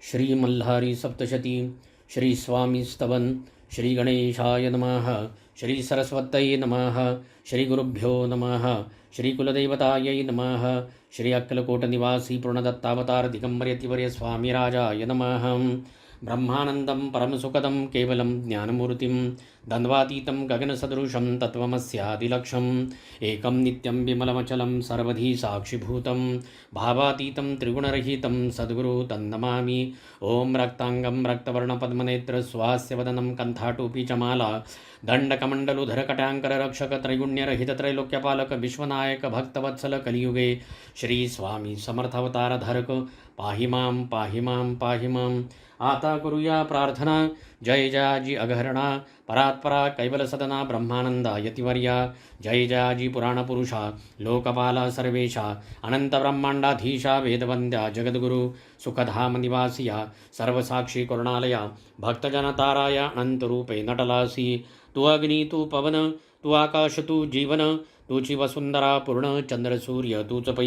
श्री मल्हारी सप्तशती, श्री स्वामी स्तवन, श्री गणेशाय नमः, श्री सरस्वत्यै नमः, श्री गुरुभ्यो नमः, श्री कुलदेवतायै नमः, श्री अक्कलकोटनिवासी पूर्णदत्तावतार दिगंबर यतिवर्य स्वामीराजाय नमः। ब्रह्मानंदं परमसुखदं केवलं ज्ञानमूर्तिं द्वन्द्वातीतं गगनसदृशं तत्त्वमस्यादिलक्ष्यम् एकं नित्यं विमलमचलं सर्वधी साक्षिभूतं भावातीतं त्रिगुणरहितं सद्गुरु तन्नमामि। ॐ रक्ताङ्गं रक्तवर्णपद्मनेत्र स्वास्य वदनं कण्ठाटोपी च माला दण्डकमण्डलुधर कटाङ्कर रक्षक त्रैगुण्यरहित त्रैलोक्यपालक विश्वनायक भक्तवत्सल कलियुगे श्री स्वामी समर्थावतारधारक पाहि मां पाहि मां पाहि मां। आता करूया प्रार्थना। जय जयाजी अघहरणा परात्परा कैवल सदना ब्रह्मानंदा यतिवर्या, जय जयाजी पुराणपुरुषा लोकपाला सर्वेशा अनंत ब्रह्मांडाधीशा वेदवंद्या जगद्गुरु सुखधाम निवासिया सर्वसाक्षी करुणालया भक्तजनताराया अनंतरूपे नटलासी। तू अग्नि तू पवन तू आकाश तू जीवन तूची वसुंधरा पूर्ण चंद्र सूर्य तूच पै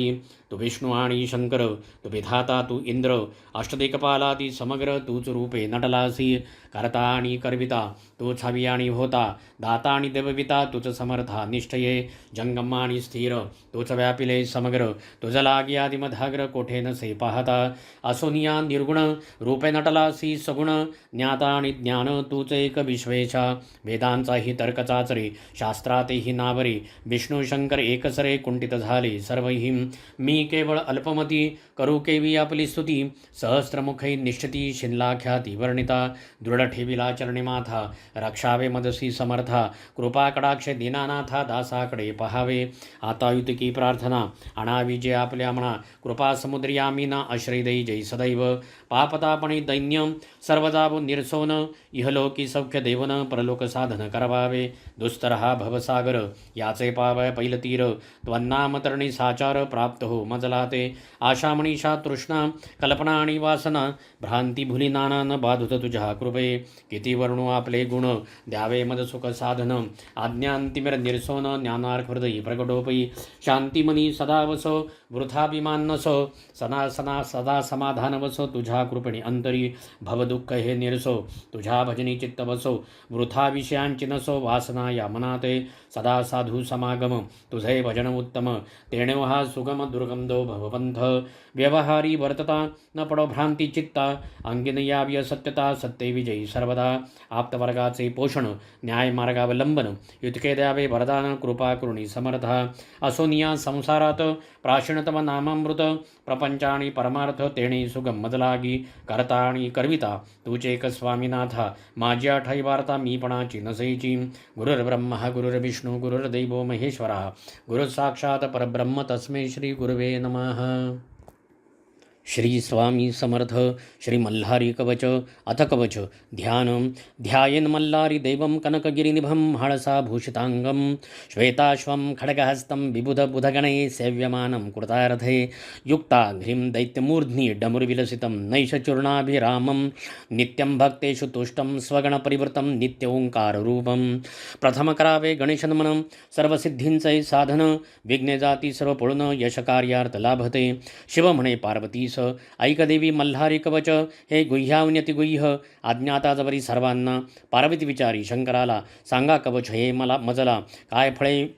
तू विष्णू आणि शंकर तू विधाता तू इंद्र अष्टदिक्पालादी समग्र तूच रूपे नटलासी। करता आणि करविता तूच हवी आणि होता दाता आणि देवविता तूच समर्था निष्ठये जंगम आणि स्थिर तूच व्यापिले समग्र तुझ लागी आदिमधाग्र कोठे नसे पाहता। असोनिया निर्गुण रूपे नटलासी सगुण ज्ञाता आणि ज्ञान तूच एक विश्वेशा वेदांचाही तर्क चाचरे शास्त्रातेही नावरे विष्णू शंकर एकसरे कुंठित झाले सर्वही। मी केवळ अल्पमती करू केवी आपली स्तुती सहस्त्रमुखै निश्चिती शिनलाख्याती वर्णिता दृढ ठेविला चरणी माथा रक्षावे मदसी समर्था कृपा कडाक्ष दीनानाथा दासाकडे पहावे। आता युतिकी प्रार्थना आणावी जे आपल्या म्हणा कृपा समुद्री आमीना आश्रय देई जय सदैव पापतापणी दैन्य सर्वजाब निरसोन इहलोकी सौख्य देवन परलोक साधन करवावे। दुस्तर हा भवसागर याचे पावय पैलतीर त्वन्नामतरणी साचार प्राप्त हो मजला ते आशा मनीषा तृष्णा कल्पना आणि वासना भ्रांती भुली नाना न बाधुत तुझ्या कृपे किती वर्णू आपले गुण द्यावे मद सुख साधन आज्ञांतिमिर निरसोन ज्ञानार्क हृदयी प्रगटोपई शांतिमनी सदा वसो वृथाभिमान नसो सना सना सदा समाधान वसो तुझ्या कृपणी अंतरी भवदुःख हे निरसो तुझ्या भजनी चित्त वसो वृथा विषयांची नसो वासना या मनाते सदा साधू समागम तुझे भजन उत्तम तेणेव हा सुगम दुर्गंधो भवपंथ व्यवहारी वर्तता न पडो भ्रांती चित्ता अंगिन यावी असत्यता सत्य विजयी सर्वदा आप्तवर्गाचे पोषण न्याय मार्गावलंबन युतके द्यावे वरदान कृपा करुणी समर्था असोनिया संसारात प्राशीणतम नामामृत प्रपंच आणि परमार्थ तेणे सुगम मजलागी करता आणि करविता तुझे एक स्वामीनाथा माझी आठाई वार्ता मीपणाची नसैची गुरुर्ब्रह्मा गुरुर्विष्णू गुरुर्दैवो महेश्वरा गुरु साक्षात परब्रह्म तस्मै श्री गुरुवे नमः। श्री स्वामी समर्थ श्री मल्हारी कवच अथ कवच ध्यान ध्यायेन मल्लारी देवं कनकगिरिनिभं हाळसा भूषितांगं श्वेताश्वं खड्गहस्तं विबुधबुधगणे सेव्यमानं कृतार्थे युक्ताघ्रिं दैत्यमूर्ध्नि डमरुविलसितं नैषचूर्णाभिरामं नित्यं भक्तेषु तुष्टं स्वगणपरिवृतं नित्य ओंकाररूपं प्रथम करावे गणेशनमनं सर्वसिद्धींचे साधन विघ्ने जाती सर्व पळून यशकार्यार्थ लाभते शिव म्हणे पार्वतीस ऐकदेवी मल्हारी कवच हे गुह्यावन्यति गुह्य अज्ञाता जबरी सर्वांना पार्वती विचारी शंकराला सांगा कवच हे मला मजला काय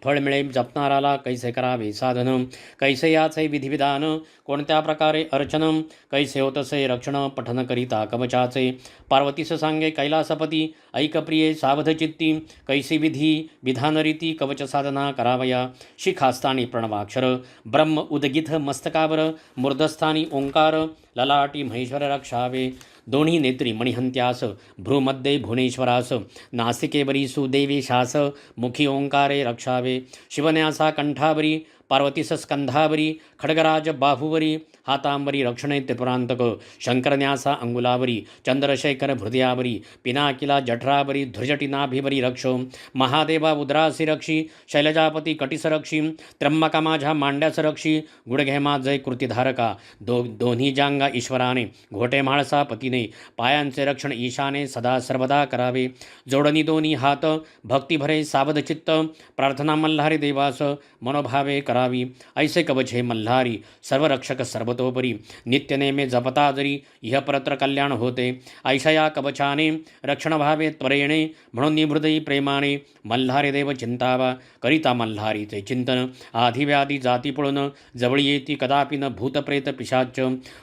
फळ मिळे जपणाराला कैसे करावे साधन कैसे याचे विधिविधान कोणत्या प्रकारे अर्चन कैसे होतसे रक्षण पठन करिता कवचाचे पार्वतीस सांगे कैलासपती ऐकप्रिये सावधचित्ती कैसी विधी विधानरीती कवच साधना करावया शिखास्थानी प्रणवाक्षर ब्रह्म उदगित मस्तकावर मूर्धस्थानी ओंकार ललाटी महेश्वर रक्षावे दोन्ही नेत्री मणिहंत्यास भ्रूमध्ये भुवनेश्वरास नासिकेवरी सुदेवेशास मुखी ओंकारे रक्षावे शिवन्यासा कंठावरी पार्वतीस स्कंधावरी खड्गराज बाहुवरी हातांबरी रक्षणे त्रिपुरांतक शंकरन्यासा अंगुलावरी चंद्रशेखर हृदयावरी पिनाकिला जठरावरी ध्वजटिनाभिवरी रक्षो महादेवा उदरासी रक्षी शैलजापती कटिस रक्षी त्र्यंबका माझ्या मांड्यास रक्षी गुडघेमा जय कृतीधारका दोन्ही जांगा ईश्वराने घोटे म्हाळसा पतीने पायांचे रक्षण ईशाने सदा सर्वदा करावे जोडणी दोन्ही हात भक्तिभरे सावध चित्त प्रार्थना मल्हारी देवास मनोभावे करा धरावी ऐसे कवच हे मल्हारी सर्वरक्षक सर्वतोपरी नित्यनेमे जपता जरी इह परत्र कल्याण होते ऐशा या कवचाने रक्षण व्हावे त्वरेणे म्हणून निहृदयी प्रेमाने मल्हारी देव चिंतावा करिता मल्हारीचे चिंतन आधिव्याधी जाती पळून जवळी येती कदापि न भूतप्रेत पिशाच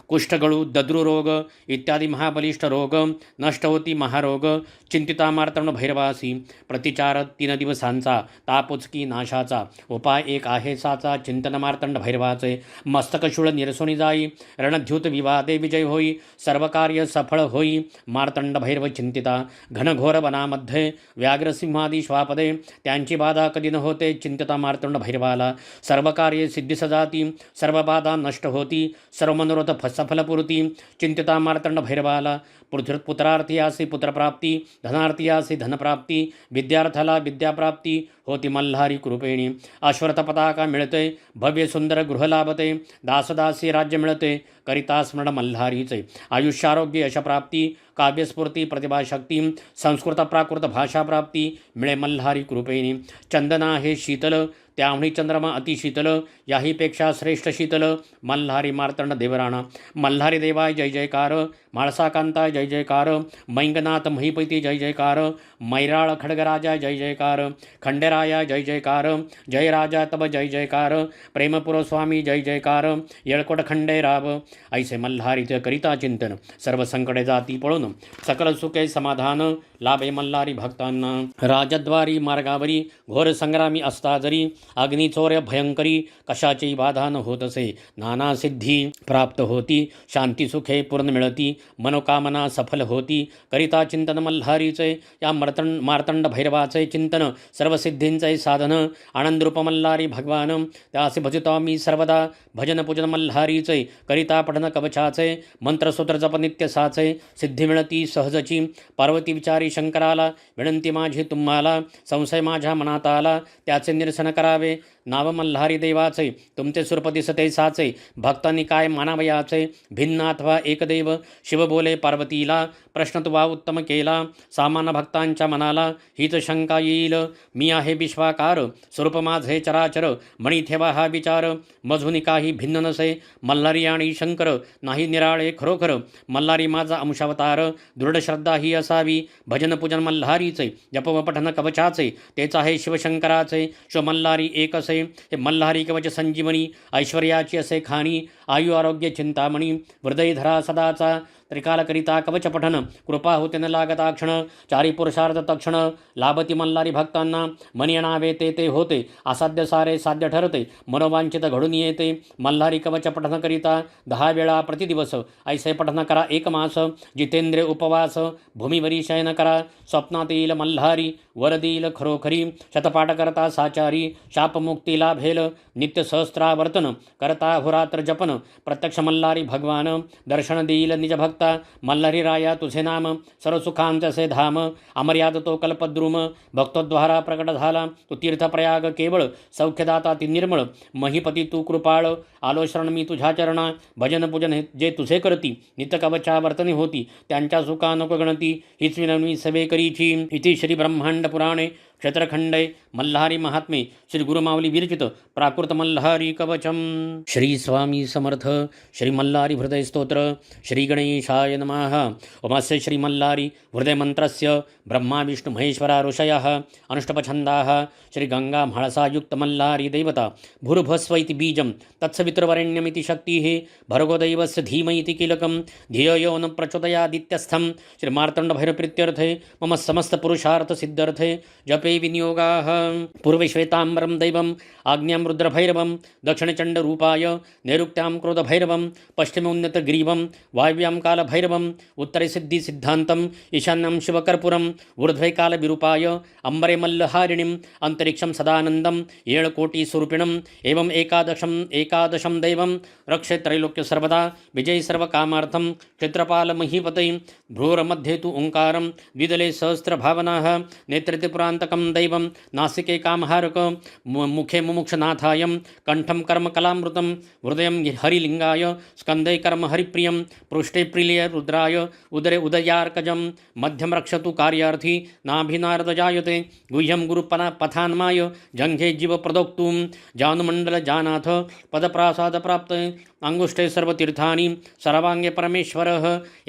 कुष्ठगळू दद्रुरोग इत्यादी महाबलिष्ठ रोग नष्ट होती महारोग चिंतिता मार्तंड भैरवासी प्रतिचार 3 दिवसांचा तापुचकी नाशाचा उपाय एक आहे साचा चिंतन मार्तंड भैरवाचे मस्तकशूळ निरसोनी जाई रणद्युत विवादे विजय होई सर्व कार्य सफळ होई मार्तंड भैरव चिंतिता घनघोर वनामध्ये व्याघ्रसिंहादी श्वापदे त्यांची बाधा कधी न होते चिंतिता मार्तंड भैरवाला सर्व कार्ये सिद्धिस जाती सर्व बाधा नष्ट होती सर्व मनोरथ सफलपूर्ती चिंतिता मार्तंड भैरवाला पुत्रार्थी असे पुत्रप्राप्ती धनार्थी असे धनप्राप्ती विद्यार्थ्याला विद्याप्राप्ती होती मल्हारी कृपेणी अश्वत्थ पताका मिळते भव्य सुंदर गृह लाभते दासदासी राज्य मिळते करिता स्मरण मल्हारीचे आयुष्यारोग्य यशप्राप्ती काव्यस्फूर्ती प्रतिभाशक्ती संस्कृत प्राकृत भाषाप्राप्ती मिळे मल्हारी कृपेणी चंदना हे शीतल त्यामुळे चंद्रमा अतिशीतल याहीपेक्षा श्रेष्ठ शीतल मल्हारी मार्तंड देवराणा मल्हारी देवाय जय जयकार म्हाळसाकांता जय जयकार मैंगनाथ महिपैती जय जयकार मैराळ खडगराजा जय जयकार खंडेराया जय जयकार जय राजा तब जय जयकार प्रेमपुर स्वामी जय जयकार येळकोट खंडेराव ऐसे मल्हारीचे करिता चिंतन सर्व संकटे जाती पळून सकल सुखे समाधान लाभे मल्हारी भक्तांना राजद्वारी मार्गावरी घोर संग्रामी असता जरी अग्निचोर्य भयंकरी कशाची बाधा न होत असे नाना सिद्धी प्राप्त होती शांती सुखे पूर्ण मिळती मनोकामना सफल होती करिता चिंतन मल्हारीचे या मार्तंड भैरवाचे चिंतन सर्व सिद्धींचे साधन आनंदरूप मल्हारी भगवान त्यासे भजितो मी सर्वदा भजन पूजन मल्हारीचे करिता पठन कवचाचे मंत्रसूत्र जप नित्य साचे सिद्धी मिळती सहजची पार्वती विचारी शंकराला विनंती माझी तुम्हाला संशय माझ्या मनात आला त्याचे निरसन करावे नाव मल्हारी देवाचे तुमचे स्वरूप दिसते साचे भक्तांनी काय मानावयाचे भिन्न अथवा एकदेव शिव बोले पार्वतीला प्रश्न तुवा उत्तम केला सामान्य भक्तांच्या मनाला हीच शंका येईल मी आहे विश्वाकार स्वरूप माझे चराचर मणी ठेवा हा विचार मधुनी काही भिन्न नसे मल्हारी आणि शंकर नाही निराळे खरोखर मल्हारी माझा अंशावतार दृढ श्रद्धा ही असावी भजन पूजन मल्हारीचे जप व पठन कवचाचे तेच आहे शिवशंकराचे शिव मल्हारी एक असे हे मल्हारी कवच संजीवनी ऐश्वर्याची असे खाणी आयु आरोग्य चिंतामणी हृदय धरा सदाचा त्रिकालकरिता कवच पठन कृपा होते न लागता क्षण चारी पुरुषार्थ तक्षण लाभती मल्हारी भक्तांना मनी अणावे ते होते असाध्य सारे साध्य ठरते मनोवांचित घडून येते मल्हारी कवच पठन करिता 10 वेळा प्रतिदिवस ऐसे पठन करा 1 मास जितेंद्रिय उपवास भूमीवरी शयन करा स्वप्नात येईल मल्हारी वर देईल खरोखरी शतपाठ करता साचारी शापमुक्ती लाभेल नित्य सहस्त्रावर्तन करता होरात्र जपन प्रत्यक्ष मल्हारी भगवान दर्शन देईल निज भक्ता मल्हारी राया तुझे नाम सर्व सुखांचे असे धाम अमर्याद तो कल्पद्रुम भक्तोद्वारा प्रकट झाला तू तीर्थप्रयाग केवळ सौख्यदाता ती निर्मळ महीपती तू कृपाळ आलो शरण मी तुझ्या चरणा भजन पूजन जे तुझे करती नित्य कवचा वर्तनी होती त्यांच्या सुखा नको गणती हीच विनवणी सवे करीची इति श्री ब्रह्मांड पुराणे क्षेत्रखंडे मल्हारी महात्मे श्री गुरुमावली विरचित प्राकृत मल्हारी कवचम श्री स्वामी समर्थ श्री मल्हारी हृदय स्तोत्र श्री गणेशाय नमः ओमस्य श्री मल्हारी हृदय मंत्रस्य ब्रह्मा विष्णु महेश्वरा ऋषयः अनुष्टपछन्दाः श्री गंगा म्हाळसायुक्त मल्हारी देवता भूर्भस्व इति बीजं तत्सवितुर्वरेण्यमिति शक्तिः भर्गो दैवस्य धीमहि इति कीलकं धियो यो न प्रचोदयादित्यस्थं श्री मार्तंड भैरवप्रीत्यर्थे मम समस्त पुरुषार्थ सिद्ध्यर्थे जपे विनियोगाः पूर्वे श्वेताम्बरं दैवम् आग्न्यां रुद्रभैरवं दक्षिणचण्डरूपाय नैऋत्यां क्रोधभैरवं पश्चिमे उन्नतग्रीवं वायव्यां कालभैरवम् उत्तरे सिद्धिसिद्धान्तम् ईशान्यं शिवकर्पूरम् ऊर्ध्वे कालविरूपाय अम्बरे मल्लहारिणीम् अन्तरिक्षं सदानन्दं येळकोटिस्वरूपिणम् एवम् एकादशं दैवं रक्षे त्रैलोक्य सर्वदा विजयी सर्वकामार्थं क्षेत्रपालमहीपते भ्रूरमध्ये तु ओङ्कारं द्विदले सहस्रभावनाः नेत्रे पुरान्तकं नामकं दैवं नासिके कामहारक मुखे मुमुक्षनाथाय कंठं कर्मकलामृतं हृदयं हरिलिंगाय स्कन्धे कर्म हरिप्रियं पृष्ठे प्रिलिय रुद्राय उदरे उदयार्कजं मध्यम रक्षतु कार्यार्थी नाभिनारद जायते गुह्यं गुरुपथान्माय जंघे जीव प्रदोक्तुं जानुमंडल जानाथ पदप्रासाद प्राप्त अंगुष्ठे सर्वतीर्थानि सर्वांगे परमेश्वरः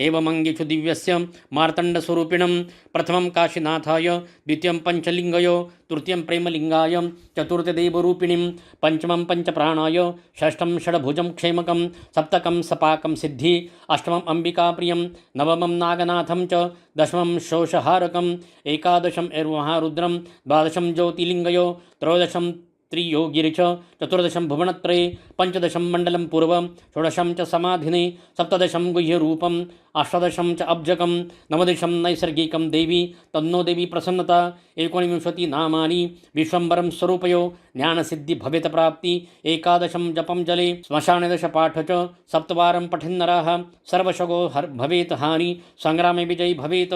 एवमंगेषु दिव्यस्य मार्तण्डस्वरूपिणं प्रथमं काशीनाथाय द्वितीयं पंचलिंगयो तृतीयं प्रेमलिंगाय चतुर्थ देवरूपिणीं पंचमं पंचप्राणाय षष्ठं षड्भुजं क्षेमकं सप्तकं सपाकं सिद्धि अष्टमं अंबिकाप्रियं नवमं नागनाथं च दशमं शोषहारकं एकादशं एर्वहारुद्रं द्वादशं ज्योतिलिंगयो त्रयोदशं त्रियोगिरिच चतुर्दशं भुवनत्रये पंचदशं मण्डलं पूर्वं षोडशं च समाधिने सप्तदशं गुह्यरूपम् अष्टादशं च अब्जकं नवदशं नैसर्गिकं देवी तन्नो देवी प्रसन्नता 19 नामानि विश्वम्बरं स्वरूपयो ज्ञानसिद्धि भवेत प्राप्ति एकादशं जपं जले श्मशानदश पाठ च सप्तवारं पठन्नराः सर्वशगो भवेत हानि संग्रामे विजयी भवेत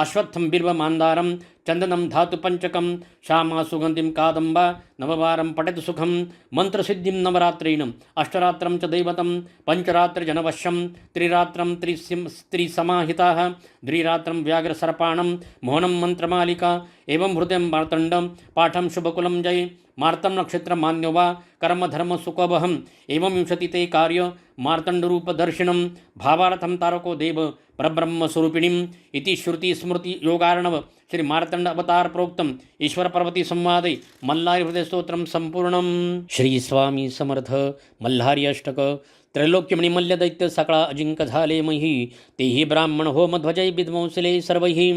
अश्वत्थं बिल्वमान्दारं चन्दनं धातु पंचकं श्यामा सुगन्धिं कादम्बा नववारं पठेत सुखं मंत्रसिद्धिं नवरात्रेण अष्टरात्रं च दैवतं पंचरात्रजनवश्यं त्रिरात्रं त्रिसमाहिताः द्विरात्रं व्याघ्रसर्पाणं मोहनं मंत्रमालिका एवं हृदयं मार्तण्डं पाठं शुभकुलं जय मार्तम नक्षत्र मान्यो वा कर्म धर्म सुखवहम एवं विंशतिते कार्य मार्तण्डरूपदर्शिनं भावार्थं तारको देव परब्रह्म स्वरूपिणीम् इति श्रुति स्मृति योगार्णव श्री मार्तंड अवतार प्रोक्तम ईश्वर पर्वती संवादे मल्हारी हृदय स्तोत्रम संपूर्णम। श्री स्वामी समर्थ मल्हारी अष्टक त्रैलोक्यमणि मल्ल दैत्य सकळा अजिंक झाले मही तेही ब्राह्मण हो मध्वजय विध्वंसले सर्वही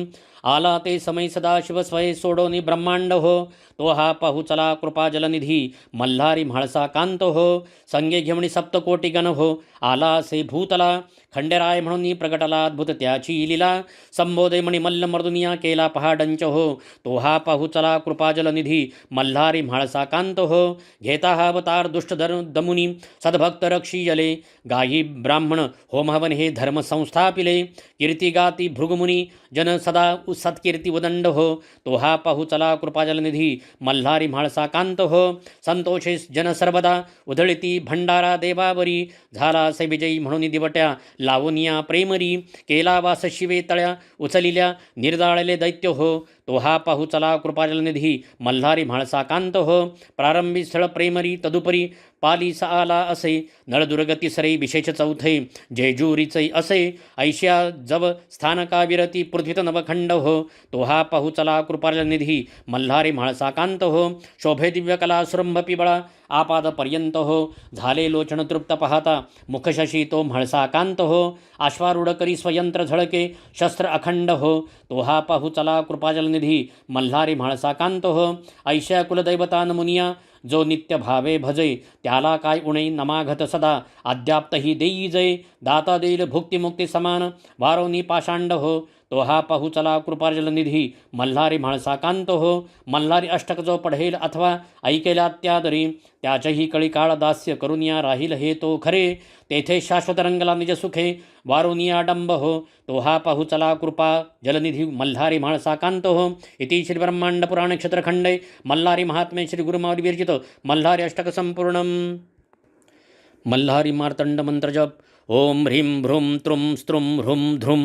आला ते समय सदाशिव स्वय सोडोनी ब्रह्मांड हो तो हा पाहू चला कृपा जलनिधी मल्हारी म्हाळसा कांत हो संगे घेवणी सप्तकोटी गण हो आला से भूतला खंडेराय म्हणून प्रगटला अद्भुत त्याची लीला संबोधे मणी मल्ल मर्दुनिया केला पहाडंच हो तो हा पाहू चला कृपा जलनिधी मल्हारी म्हाळसा कांत हो घेता हा अवतार दुष्ट दमुनी सद्भक्त रक्षीयले गायी ब्राह्मण होम हवन हे धर्म संस्थापिले कीर्ती गाती भृगमुनी जन सदा सत्कीर्ती उदंड हो तो हा पाहू चला कृपा जलनिधी मल्हारी म्हाळसा कांत हो संतोषे जन सर्वदा उधळती भंडारा देवावरी झाला से विजयी म्हणून दिवट्या लावनिया प्रेमरी केला वास शिवे तळ्या उचलिल्या निर्दाळले दैत्य हो तो हा पाहू चला कृपाजलनिधी मल्हारी म्हाळसा कांत हो प्रारंभी स्थळ प्रेमरी तदुपरी पालीस आला असे नळदुर्गती सरे विशेष चौथे जेजुरीचे असे ऐश्या जव स्थानकाविरती पृथ्वीत नवखंड हो तो हा पाहू चला कृपाजलनिधी मल्हारी म्हाळसा कांत हो शोभे दिव्य कला सुरंभ पिबळा आपादपर्यंत हो झाले लोचन तृप्त पाहता मुखशशी तो म्हाळसा कांत हो अश्वारूढ करी स्वयंत्र झळके शस्त्र अखंड हो तो हा पाहू चला कृपाजलनिधी मल्हारी म्हाळसा कांत हो ऐश्या कुलदैवतान मुनिया जो नित्य भावे भजे त्याला काय उणे नमाघत सदा अद्याप्तही देई जय दाता देईल भुक्तिमुक्ती समान वारोनी पाषांड हो तो हा पाहू चला कृपाजलनिधी मल्हारी म्हाळसा कांत हो मल्हारी अष्टक जो पढेल अथवा ऐकेला त्यादरी त्याचेही कळी काळ दास्य करुनिया राहील हे तो खरे तेथे शाश्वत रंगला निज सुखे वारुनिया डंब हो तो हा पाहू चला कृपा जलनिधी मल्हारी म्हाळसा कांत हो इति श्री ब्रह्मांड पुराण क्षेत्रखंडे मल्हारी महात्म्ये श्री गुरुमावली विरचित मल्हारी अष्टक संपूर्णम। मल्हारी मार्तंड मंत्र जप ओम ह्रीं भ्रूं त्रुं स्त्रुं ह्रूं ध्रुं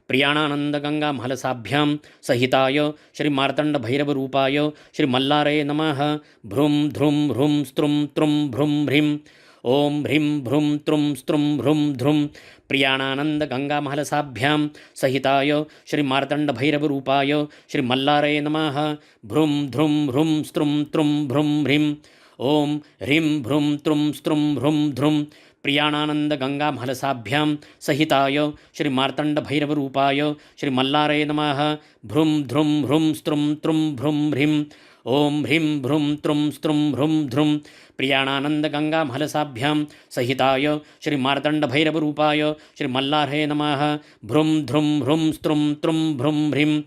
प्रियाणानंद गंगा महलसाभ्यां सहिताय श्री मार्तंड भैरव रूपाय श्री मल्लारये नमः। भ्रूं ध्रुं ह्रूं स्त्रुं त्रुं भ्रूं ह्रीं ओम ह्रीं भ्रूं त्रुं स्त्रुं ह्रूं ध्रुं प्रियाणानंद गंगा महलसाभ्यां सहिताय श्री मार्तंड भैरव रूपाय श्री मल्लारये नमः। भ्रूं ध्रुं ह्रूं स्त्रुं त्रुं भ्रूं ह्रीं ओम ह्रीं भ्रूं त्रुं स्त्रुं ह्रूं ध्रुं प्रियाणानंद गंगा महलसाभ्यां सहिताय श्री मार्तंड भैरव रूपाय श्री मल्लारये नमः। भ्रूं ध्रुं ह्रूं स्त्रुं त्रुं भ्रूं ह्रीं ओम ह्रीं भ्रूं त्रुं स्त्रुं ह्रूं ध्रुं प्रियाणानंद गंगा महलसाभ्यां सहिताय श्री मार्तंड भैरव रूपाय श्री मल्लारये नमः। भ्रूं ध्रुं ह्रूं स्त्रुं त्रुं भ्रूं ह्रीं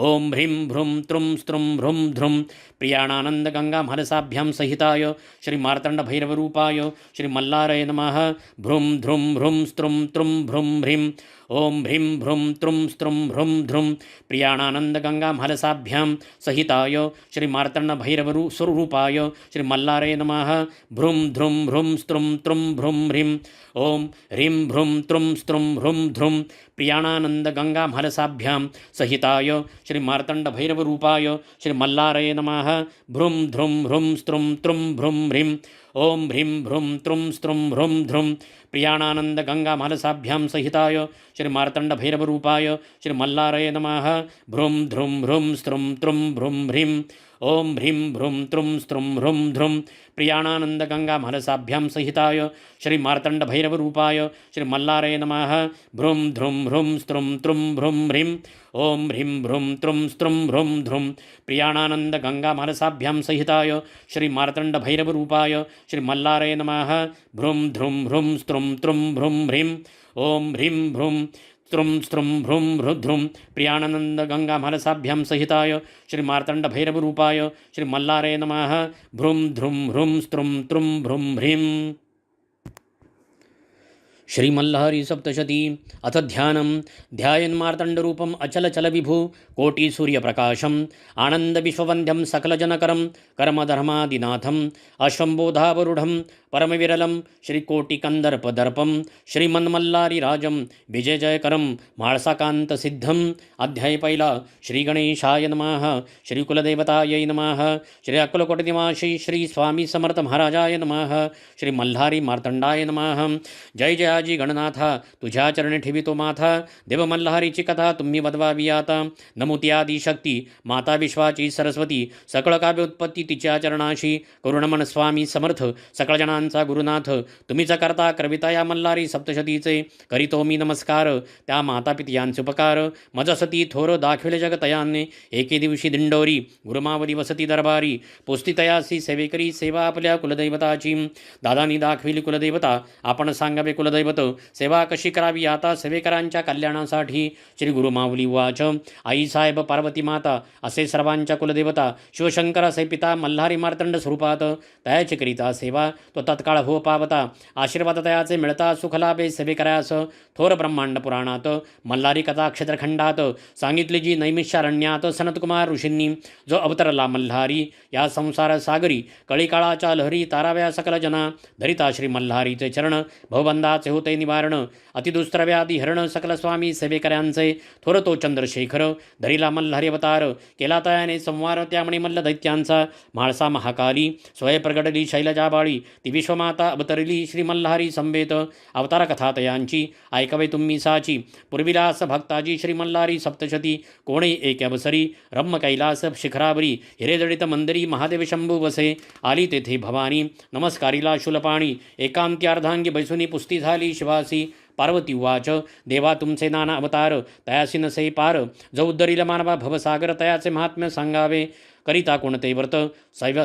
ओम ह्रीं भ्रूं त्रुं स्त्रुं ह्रूं ध्रुं प्रियाणानंद गंगा महलसाभ्यां सहिताय श्री मार्तंड भैरव रूपाय श्री मल्लारये नमः। भ्रूं ध्रुं ह्रूं स्त्रुं त्रुं भ्रूं ह्रीं ओम ह्रीं भ्रूं त्रुं स्त्रुं भ्रूं ध्रुं प्रियाणानन्दगङ्गामहलसाभ्यां सहिताय श्री मार्तण्डभैरवरू स्वरूपाय श्री मल्लारे नमः। भ्रूं ध्रुं भ्रूं स्त्रुं त्रुं भ्रूं ह्रीं ओम ह्रीं भ्रूं त्रुं स्त्रुं भ्रूं ध्रुं प्रियाणानन्दगङ्गामहलसाभ्यां सहिताय श्री मार्तण्डभैरवरूपाय श्री मल्लारे नमः। भ्रूं ध्रुं भ्रूं स्त्रुं त्रुं भ्रूं ह्रीं ओम ह्रीं भ्रूं त्रुं स्त्रुं भ्रूं ध्रुं प्रियाणानन्दगङ्गामहलसाभ्यां सहिताय श्री मार्तण्डभैरवरूपाय श्री मल्लारे नमः। भ्रूं ध्रुं भ्रूं स्त्रुं त्रुं भ्रूं ह्रीं ओम ह्रीं भ्रूं त्रुं स्त्रुं भ्रूं ध्रुं प्रियाणानन्दगङ्गामहलसाभ्यां सहिताय श्री मार्तण्डभैरवरूपाय श्री मल्लारे नमः। भ्रूं ध्रुं भ्रूं स्त्रुं त्रुं भ्रूं ह्रीं ओम ह्रीं भ्रूं त्रुं स्त्रुं भ्रूं ध्रुं प्रियाणानन्दगङ्गामहलसाभ्यां सहिताय श्री मार्तण्डभैरवरूपाय श्री मल्लारे नमः। भ्रूं ध्रुं भ्रूं स्त्रुं त्रुं भ्रूं ह्रीं ओम ह्रीं भ्रूं त्रुं स्त्रुं भ्रूं ध्रुं प्रियाणानन्दगङ्गामहलसाभ्यां सहिताय श्री मार्तण्डभैरवरूपाय श्री मल्लारे नमः। भ्रूं ध्रुं भ्रूं स्त्रुं त्रुं भ्रूं ह्रीं। श्रीमल्लहरी सप्तशती अथ ध्यानं ध्यायन्मार्तण्डरूपम् अचलचलविभु कोटिसूर्यप्रकाशम् आनन्दविश्ववन्द्यं सकलजनकरं कर्मधर्मादिनाथम् अश्वम्बोधावरूढं परमविरलं श्रीकोटिकन्दर्पदर्पं श्रीमन्मल्लारिराजं विजयजयकरं म्हाळसाकान्तसिद्धम्। अध्याय पहिला श्रीगणेशाय नमः। श्रीकुलदेवतायै नमः। श्री अक्कलकोटनिवासी श्री स्वामी समर्थ महाराजाय नमः। श्री मल्हारी मार्तंडाय नमः। जय जयाजी गणनाथा तुझ्या चरणी ठेवितो माथा देव मल्हारीची कथा तुम्ही वदवावी आता। नमोती आदी शक्ती माता विश्वाची सरस्वती सकळ काव्य उत्पत्ती तिच्या चरणाशी करुणमन स्वामी समर्थ सकळ जणांचा गुरुनाथ तुम्हीच करता करविता या मल्हारी सप्तशतीचे करीतो मी नमस्कार। त्या माता पित्यांचे उपकार मजसती थोर दाखविले जगतयाने एके दिवशी दिंडोरी गुरुमावली वसती दरबारी पोस्ती तयासी सेवेकरी सेवा आपल्या कुलदैवताची दादानी दाखविली कुलदैवता आपण सांगावे कुलदैवत सेवा कशी करावी आता सेवेकरांच्या कल्याणासाठी श्री गुरुमाऊली उवाच आई साहेब पार्वती माता असे सर्वांच्या कुलदेवता शिवशंकर असे पिता मल्हारी मार्तंड स्वरूपात तयाची करिता सेवा तो तत्काळ हो पावता आशीर्वाद तयाचे मिळता सुखलाभे सेवेकरास थोर ब्रह्मांड पुराणात मल्हारी कथा क्षेत्रखंडात सांगितली जी नैमिषारण्यात सनतकुमार ऋषींनी जो अवतरला मल्हारी या संसार सागरी कळीकाळाच्या लहरी ताराव्या सकल जना धरिता श्री मल्हारीचे चरण भवबंधाचे होते निवारण अतिदुस्तर व्याधी हरण सकल स्वामी सेवेकऱ्यांचे थोर तो चंद्रशेखर धरिला मल्हारी अवतार केला तयाने संवार त्यामुळे मल्ल दैत्यांचा म्हाळसा महाकाली स्वय प्रगटली शैलजाबाळी ती विश्वमाता अवतरली श्री मल्हारी संवेत अवतार कथा तयांची ऐकवे तुम्ही साची पूर्विलास भक्ताजी श्री मल्हारी सप्तशती कोणे एक अवसरी रम्म कैलास शिखरावरी हिरेजडित मंदिरी महादेव शंभू वसे आली तेथे भवानी नमस्कारीला शूलपाणी एकांत्यार्धांगी बैसुनी पुस्ती झाली शिवासी पार्वती उवाच देवा तुमचे नाना अवतार तयासी नसे पार जो उद्धरील मानवा भवसागर तयाचे महात्म्य सांगावे करिता कोणते व्रत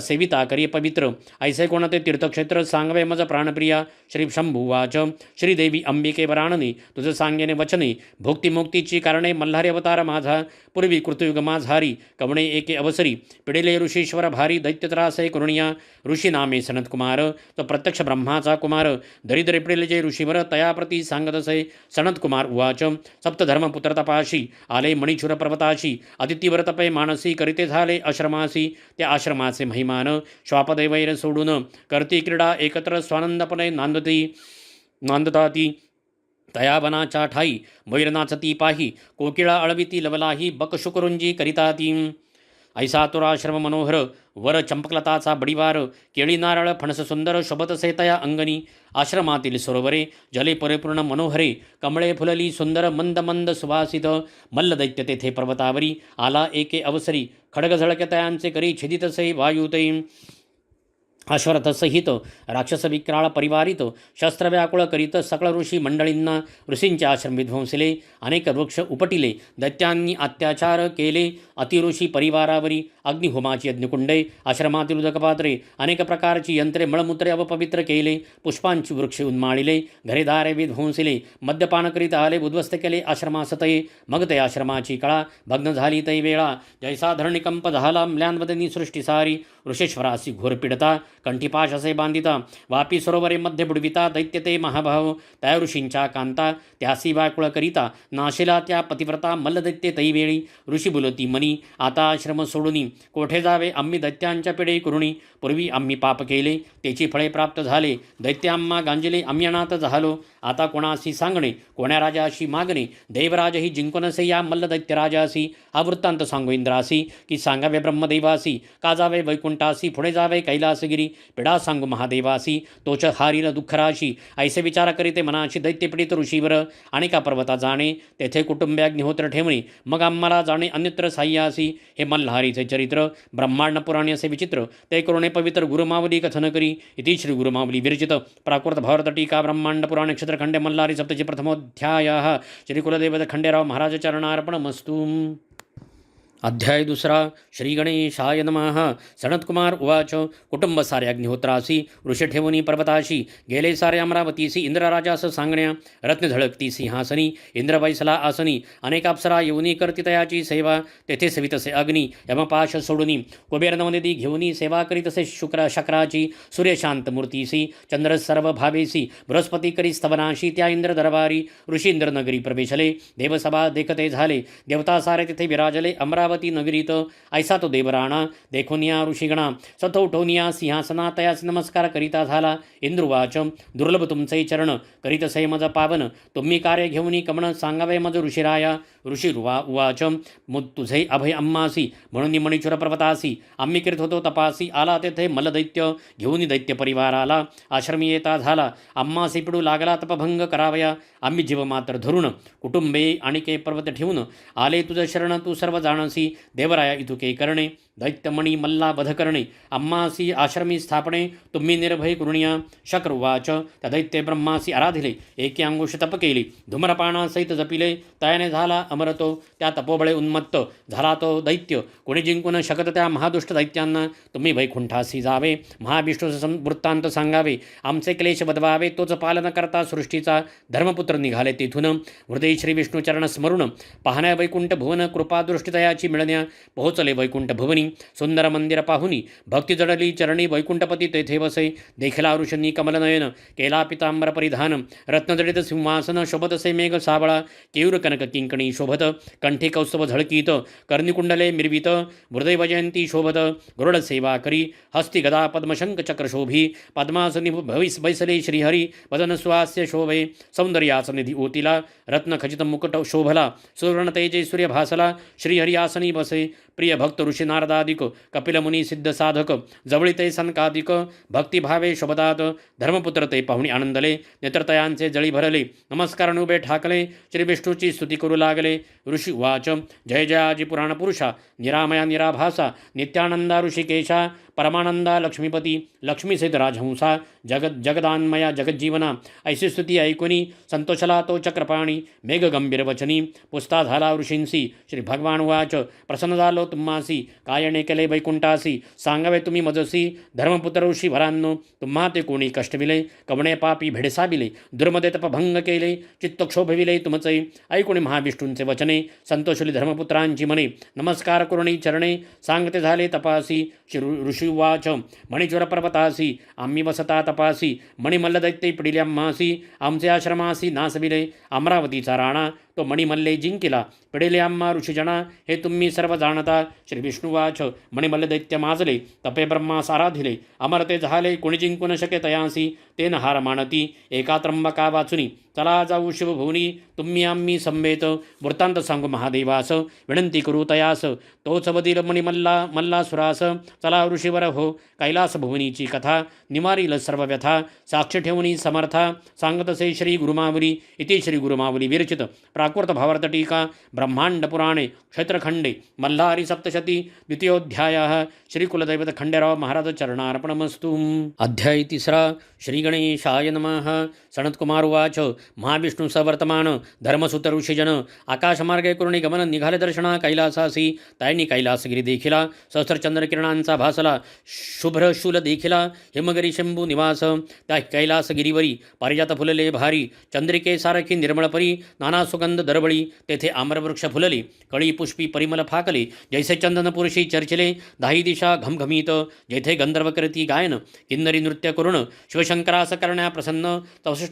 सेविता करी पवित्र ऐसे कोणते तीर्थक्षेत्र सांगवे मज प्राणप्रिया श्री शंभुवाच श्रीदेवी अंबिके वराणने तुझं सांगेने वचने भोक्तिमुक्तीची कारणे मल्हारी अवतार माझा पूर्वी कृतयुग माझारी कवणे एके अवसरी पिढेले ऋषीश्वर भारी दैत्यत्रासे करुणिया ऋषी नामे सनतकुमार तो प्रत्यक्ष ब्रह्माचा कुमार दरिद्रे पिढेले जे ऋषीवर तयाप्रती सांगतसे सनतकुमार उवाच सप्तधर्मपुत्र तपाशी आले मणिचूर पर्वताशी अदितीव्रतपे मानसी करिते झाले आश्रमासी त्या आश्रमाचे महिमान श्वापदैवैर सोडून करती क्रीडा एकत्र स्वानंदपणे नांदताती तया वनाच्या ठाई मैर नाचती पाही कोकिळा अळविती लवलाही बकशुकरुंजी करिता ती ऐसा तुराश्रम मनोहर वर चंपकलताचा बडीवार केळी नारळ फणस सुंदर शोभतसे तया अंगणी आश्रमातील सरोवरे जले परिपूर्ण मनोहरे कमळे फुलली सुंदर मंद मंद सुवासित मल्ल दैत्य तेथे पर्वतावरी आला एके अवसरी खडग झळकतयांचे करी छिदितसे वायुते अश्वरथसहित राक्षस विक्राळ परिवारित शस्त्रव्याकुळ करीत सकळ ऋषी मंडळींना ऋषींचे आश्रम विध्वंसले अनेक वृक्ष उपटिले दैत्यांनी अत्याचार केले अतिऋषी परिवारावरी अग्निहोमाची यज्ञकुंडे आश्रमातील उदकपात्रे अनेक प्रकारची यंत्रे मळमूत्रे अपवित्र केले पुष्पांची वृक्ष उन्माळिले घरेदारे विध्वंसिले मद्यपान करीत आले उद्ध्वस्त केले आश्रमासतये मग ते आश्रमाची कळा भग्न झाली तै वेळा जैसा धरणिकंप झाला म्लानवदनी सृष्टी सारी ऋषेश्वरासी घोर पीडता कंठीपाश असे बांधिता वापी सरोवरे मध्ये बुडविता दैत्य ते महाभाव त्या ऋषींच्या कांता त्यासी वाकुळ करिता नाशिला त्या पतिव्रता मल्लदैत्य तैवेळी ऋषी बोलती मनी आता आश्रम सोडूनी कोठे जावे आम्ही दैत्यांच्या पिढे करुणी पूर्वी आम्ही पाप केले त्याची फळे प्राप्त झाले दैत्य आम्हा गांजले आम्ही अनाथ झालो आता कोणाशी सांगणे कोण्या राजाशी मागणे देवराजही जिंकूनसे या मल्लदैत्य राजासी हा वृत्तांत सांगू इंद्रासी की सांगावे ब्रह्मदेवासी का जावे वैकुंठासी पुढे जावे कैलासगिरी पिढा सांगू महादेवासी तोच हारील दुःखराशी ऐसे विचार करीते मनाशी दैत्यपीडित ऋषीवर आणि का पर्वता जाणे तेथे कुटुंबे अग्निहोत्र ठेवणे मग आम्हाला जाणे अन्यत्र साह्यासी हे मल्हारीचे चरित्र ब्रह्मांड पुराणे असे विचित्र ते करुणे पवित्र गुरुमावली कथन करी इति श्री गुरुमावली विरचित प्राकृत भारत टीका ब्रह्मांड पुराणे क्षेत्रखंडे मल्हारी सप्तची प्रथमोध्याय श्री कुलदेवत खंडेराव महाराज चरणार्पणमस्तु। अध्याय दुसरा श्री गणेशाय नमः। सनत्कुमार उवाच कुटुंब सारे अग्निहोत्रासी ऋषी ठेवुनी पर्वताशी गेले सारे अमरावतीसी इंद्रराजास सांगण्या रत्न झळकती सिंहासनी इंद्र बैसला आसनी अनेक अप्सरा येऊनी करती तयाची सेवा तेथे सवितसे अग्नी यमपाश सोडुनी कुबेर नवनिधी घेऊनी सेवा करीतसे शक्राची सूर्यशांत मूर्तीसी चंद्र सर्व भावेसी बृहस्पती करी स्तवनाशी त्या इंद्र दरबारी ऋषी इंद्र नगरी प्रवेशले देवसभा देखते झाले देवता सारे तिथे विराजले अमरावती नगरीत ऐसा तो देवराणा देखून या ऋषीगणा स्वतः उठवून या सिंहासना तयास नमस्कार करिता झाला इंद्रुवाच दुर्लभ तुमचे चरण करीतसे मज पावन तुम्ही कार्य घेऊन कमण सांगावे मज ऋषिराया ऋषी उवाच मुद तुझे अभय अम्मासी म्हणून मणिचुर पर्वतासी आम्ही करीत होतो तपासी आला तेथे मलदैत्य घेऊन दैत्य परिवार आला आश्रमी येता झाला अम्मासी पिडू लागला तपभंग करावया आम्ही जीव मात्र धरून कुटुंबे आणि के पर्वत ठेवून आले तुझ शरण तू सर्व जाणसी देवराया इतुके करणे दैत्यमणी मल्ला वध करणे अम्मासी आश्रमी स्थापणे तुम्ही निर्भय करुणिया शक्रवाच त्या दैत्य ब्रह्मासी आराधिले एकी अंगुष तप केली धूम्रपानासहित जपिले तयाने झाला अमरतो त्या तपोबळे उन्मत्त झाला तो दैत्य कोणी जिंकून शकत त्या महादुष्ट दैत्यांना तुम्ही वैकुंठासी जावे महाविष्णू वृत्तांत सांगावे आमचे क्लेश बदवावे तोच पालन करता सृष्टीचा धर्मपुत्र निघाले तेथून हृदय श्री विष्णुचरण स्मरून पाहण्या वैकुंठ भुवन कृपादृष्टीतयाची मिळण्या पोहोचले वैकुंठ भुवनी सुंदर मंदिर पाहुनी भक्ती जडली चरणी वैकुंठपती तेथे वसे देखला ऋषनी कमलनयन केला पितांबर परिधान रत्नजडित सिंहासन शोभतसे मेघ साबळा केयूर कनक किंकणी शोभत कंठी कौस्तव झळकीत कर्णिकुंडले मिरवित हृदय वजयंती शोभत गरुड सेवा करी हस्ती गदा पद्मशंक चक्र शोभी पद्मासनी भविस बैसले श्रीहरी वदन स्वास्य शोभे सौंदर्यासनिधी ओतिला रत्न खचित मुकुट शोभला सुवर्ण तेजे सूर्य भासला श्रीहरी आसनी बसे प्रिय भक्त ऋषी नारदादिक कपिल मुनी सिद्ध साधक जवळी ते सनकादिक भक्तिभावे शोभतात धर्मपुत्र ते पाहुणी आनंदले नेत्रतयांचे जळी भरले नमस्कार उभे ठाकले श्री विष्णूची स्तुती करू लागले ऋषी वाच जय जयाजी पुराण पुरुषा निरामया निराभासा नित्यानंदा ऋषिकेशा परमानंदा लक्ष्मीपती लक्ष्मीसहित राजहंसा जगदान्मया जगज्जीवना ऐसी स्तुती ऐकुनी संतोषला तो चक्रपाणी मेघ गंभीर वचनी पुस्ता झाला ऋषींसी श्री भगवान वाच प्रसन्न झालो तुम्हासी कायणे केले वैकुंठासी सांगावे तुम्ही मजसी धर्मपुत्र ऋषी भरांनो तुम्हा ते कोणी कष्टविले कवणे पापी भेडसाविले दुर्मदे तपभंग केले चित्तक्षोभविले तुमचे ऐकुणी महाविष्णूंचे वचने संतोषली धर्मपुत्रांची मने नमस्कार करुणी चरणे सांगते झाले तपासी ऋषी वाच मणिचुर पर्वतासी आम्ही वसता तपासी मणिमल्लदैत्य पिडिल्याम्हासी आमचे आश्रमासी नासविले अमरावतीचा राणा तो मणिमल्ले जिंकिला पिढेले आम्हा ऋषीजना हे तुम्ही सर्व जाणता श्री विष्णुवाच मणिमल्ल दैत्य माजले तपे ब्रह्मास आराधिले अमरते झाले कोणी जिंकून शके तयांसी तेन हार मानती एका त्र्यंबका वाचुनी चला जाऊ शिवभुवनी तुम्ही आम्ही संवेत वृत्तांत सांगू महादेवास विनंती करू तयास तोच वदील मल्लासुरास चला ऋषीवर हो कैलास भुवनीची कथा निवारील सर्व व्यथा साक्ष ठेवणी समर्था सांगतसे श्री गुरुमावली इति श्री गुरुमावली विरचित प्राकृत भावार्थ टीका ब्रह्मांड पुराणे क्षेत्रखंडे मल्हारी सप्तशती द्वितीयोध्याय श्री कुलदैवत खंडेराव महाराज चरणार्पणमस्तु। अध्याय तिसरा श्री श्रीगणेशाय नमः। सनत्कुमार उवाच महाविष्णु स वर्तमान धर्मसुत ऋषीजन आकाशमार्गे कुरुणी गमन निघाले दर्शना कैलासासी ताईंनी कैलासगिरी देखिला सहस्रचंद्रकिरणांचा भासला शुभ्र शूल देखिला हिमगिरी शंभू निवास त्या कैलासगिरीवरी पारिजात फुलले भारी चंद्रिके सारखी निर्मळ परी नाना सुगंध दरबळी तेथे आम्रवृक्ष फुलले कळी पुष्पी परिमल फाकले जैसे चंदन पुरुषी चर्चिले दाही दिशा घमघमीत जेथे गंधर्व करती गायन किन्नरी नृत्य करुण शिवशंकरास करण्या प्रसन्न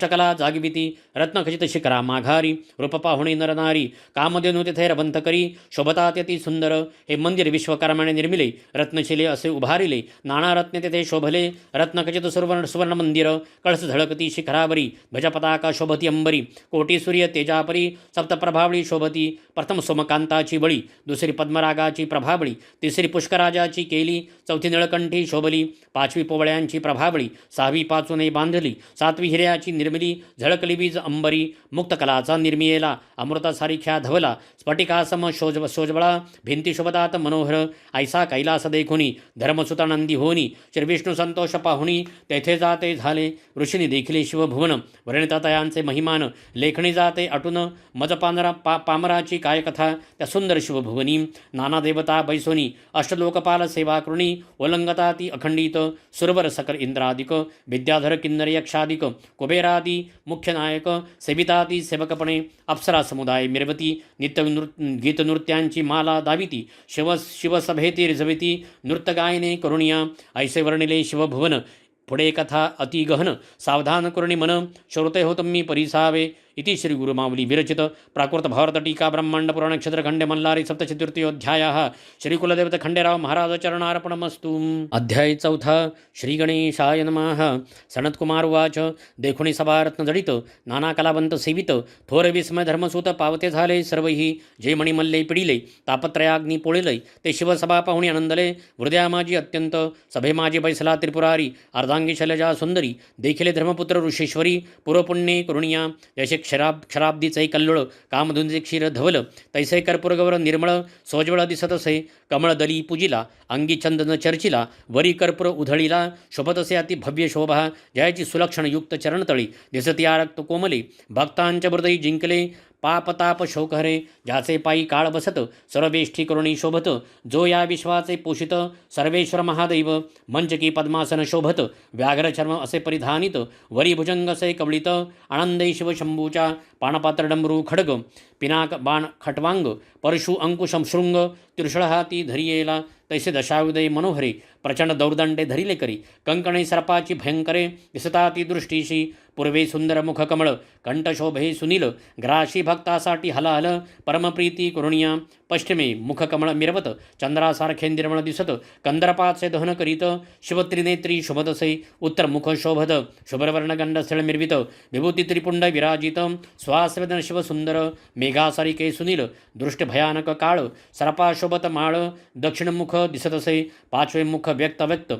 कला जागविती रत्नखचित शिखरा माघारी रूप पाहुणे नरनारी कामधेनु तेथे रबंत करी शोभतात यती सुंदर हे मंदिर विश्वकर्माने निर्मिले रत्नशिले असे उभारिले नाना रत्ने तेथे शोभले रत्नखचित सुवर्ण मंदिर कळस झळकती शिखरावरी ध्वजपताका शोभती अंबरी कोटी सूर्य तेजापरी सप्तप्रभावळी शोभती प्रथम सोमकांताची बळी दुसरी पद्मरागाची प्रभावळी तिसरी पुष्कराजाची केली चौथी निळकंठी शोभली पाचवी पोवळ्यांची प्रभावळी सहावी पाचूने बांधली सातवी हिऱ्याची निर्मिली झळकली बीज अंबरी मुक्तकलाचा निर्मियेला अमृतासारिख्या धवला स्फटिकासम शोजबळा भिंती शोभतात मनोहर ऐसा कैलास देखुनी धर्मसुतानंदी होनी श्रीविष्णू संतोष पाहुणी तेथे जाते झाले ऋषींनी देखिले शिवभुवन वर्णितातयांचे महिमान लेखणी जाते अटून मज पामराची कायकथा त्या सुंदर शिवभुवनी नाना देवता बैसोनी अष्टलोकपाल सेवा करुणी ओलंगता ती अखंडित सुरवर सकल इंद्रादिक विद्याधर किन्नर यक्षादिक कुबेरादी मुख्य नायक सेविताती सेवकपणे अप्सरा समुदाय मिरवती नित्य गीतनृत्यांची माला दाविती शिवसभेती रिझविती नृत्यगायने करुणिया ऐसे वर्णिले शिवभुवन पुढे कथा अति गहन सावधान करुणी मन श्रोते हो तुम्ही परिसावे इति श्री गुरुमावली विरचित प्राकृत भारत टीका ब्रह्मांड पुराण क्षेत्रखंडे मल्लारी सप्तचतुर्थीयोध्यायः श्री कुलदेवता खंडेराव महाराज चरणार्पणमस्तु। अध्याय 4 श्री गणेशाय नमः। सनत्कुमार उवाच देखुणी सभारत्न जडित नाना कलावंत सेवित थोर विस्मय धर्मसूत पावते झाले सर्वही जे मणिमल्ले पिडिले तापत्रयाग्नी पोळिले ते शिवसभा पाहुणी आनंदले हृदया माझी अत्यंत सभे माझी बैसला त्रिपुरारी अर्धांगी शैलजा सुंदरी देखिले धर्मपुत्र ऋषेश्वरी पूर्वपुण्ये करुणिया जैसे क्षराब्दीचे कल्लोळ कामधुंजे क्षीर धवल तैसे कर्पूरगौर निर्मळ सोज्वळ दिसत असे कमळ दली पूजिला अंगी चंदन चर्चिला वरी कर्पूर उधळीला शोभत असे अति भव्य शोभा जयाची सुलक्षण युक्त चरणतळी दिसती आरक्त कोमले भक्तांच्या हृदयी जिंकले पापताप शोकहरे ज्याचे पायी काळ बसत सर्वेष्ठी करुणी शोभत जो या विश्वाचे पोषित सर्वेश्वर महादैव मंचकी पद्मासन शोभत व्याघ्रचर्म असे परिधानित वरी भुजंग असे कवळित आनंदे शिवशंभूच्या पाणपात्र डमरू खडग पिनाक बाण खटवांग परशु अंकुशम शृंग त्रिशळ हाती धरियेला तैसे दशायुदय मनोहरे प्रचंड दौर्दंडे धरिले करी कंकणे सर्पाची भयंकरे दिसता ती दृष्टीशी पूर्वे सुंदर मुख कमळ कंठशोभे सुनील ग्राशी भक्तासाठी हलाहल परमप्रीती करुणिया पश्चिमे मुखकमळ मिरवत चंद्रासारखे निर्मळ दिसत कंदर्पाचे दहन करीत शिवत्रिनेत्री शोभतसे उत्तर मुख शोभत शुभ्रवर्णगंड स्थळ मिरवित विभूती त्रिपुंड विराजित स्वास्वेदन शिवसुंदर मेघासारिके सुनील दृष्ट भयानक काळ सर्पा शोभत माळ दक्षिणमुख दिसतसे पाचवे मुख व्यक्त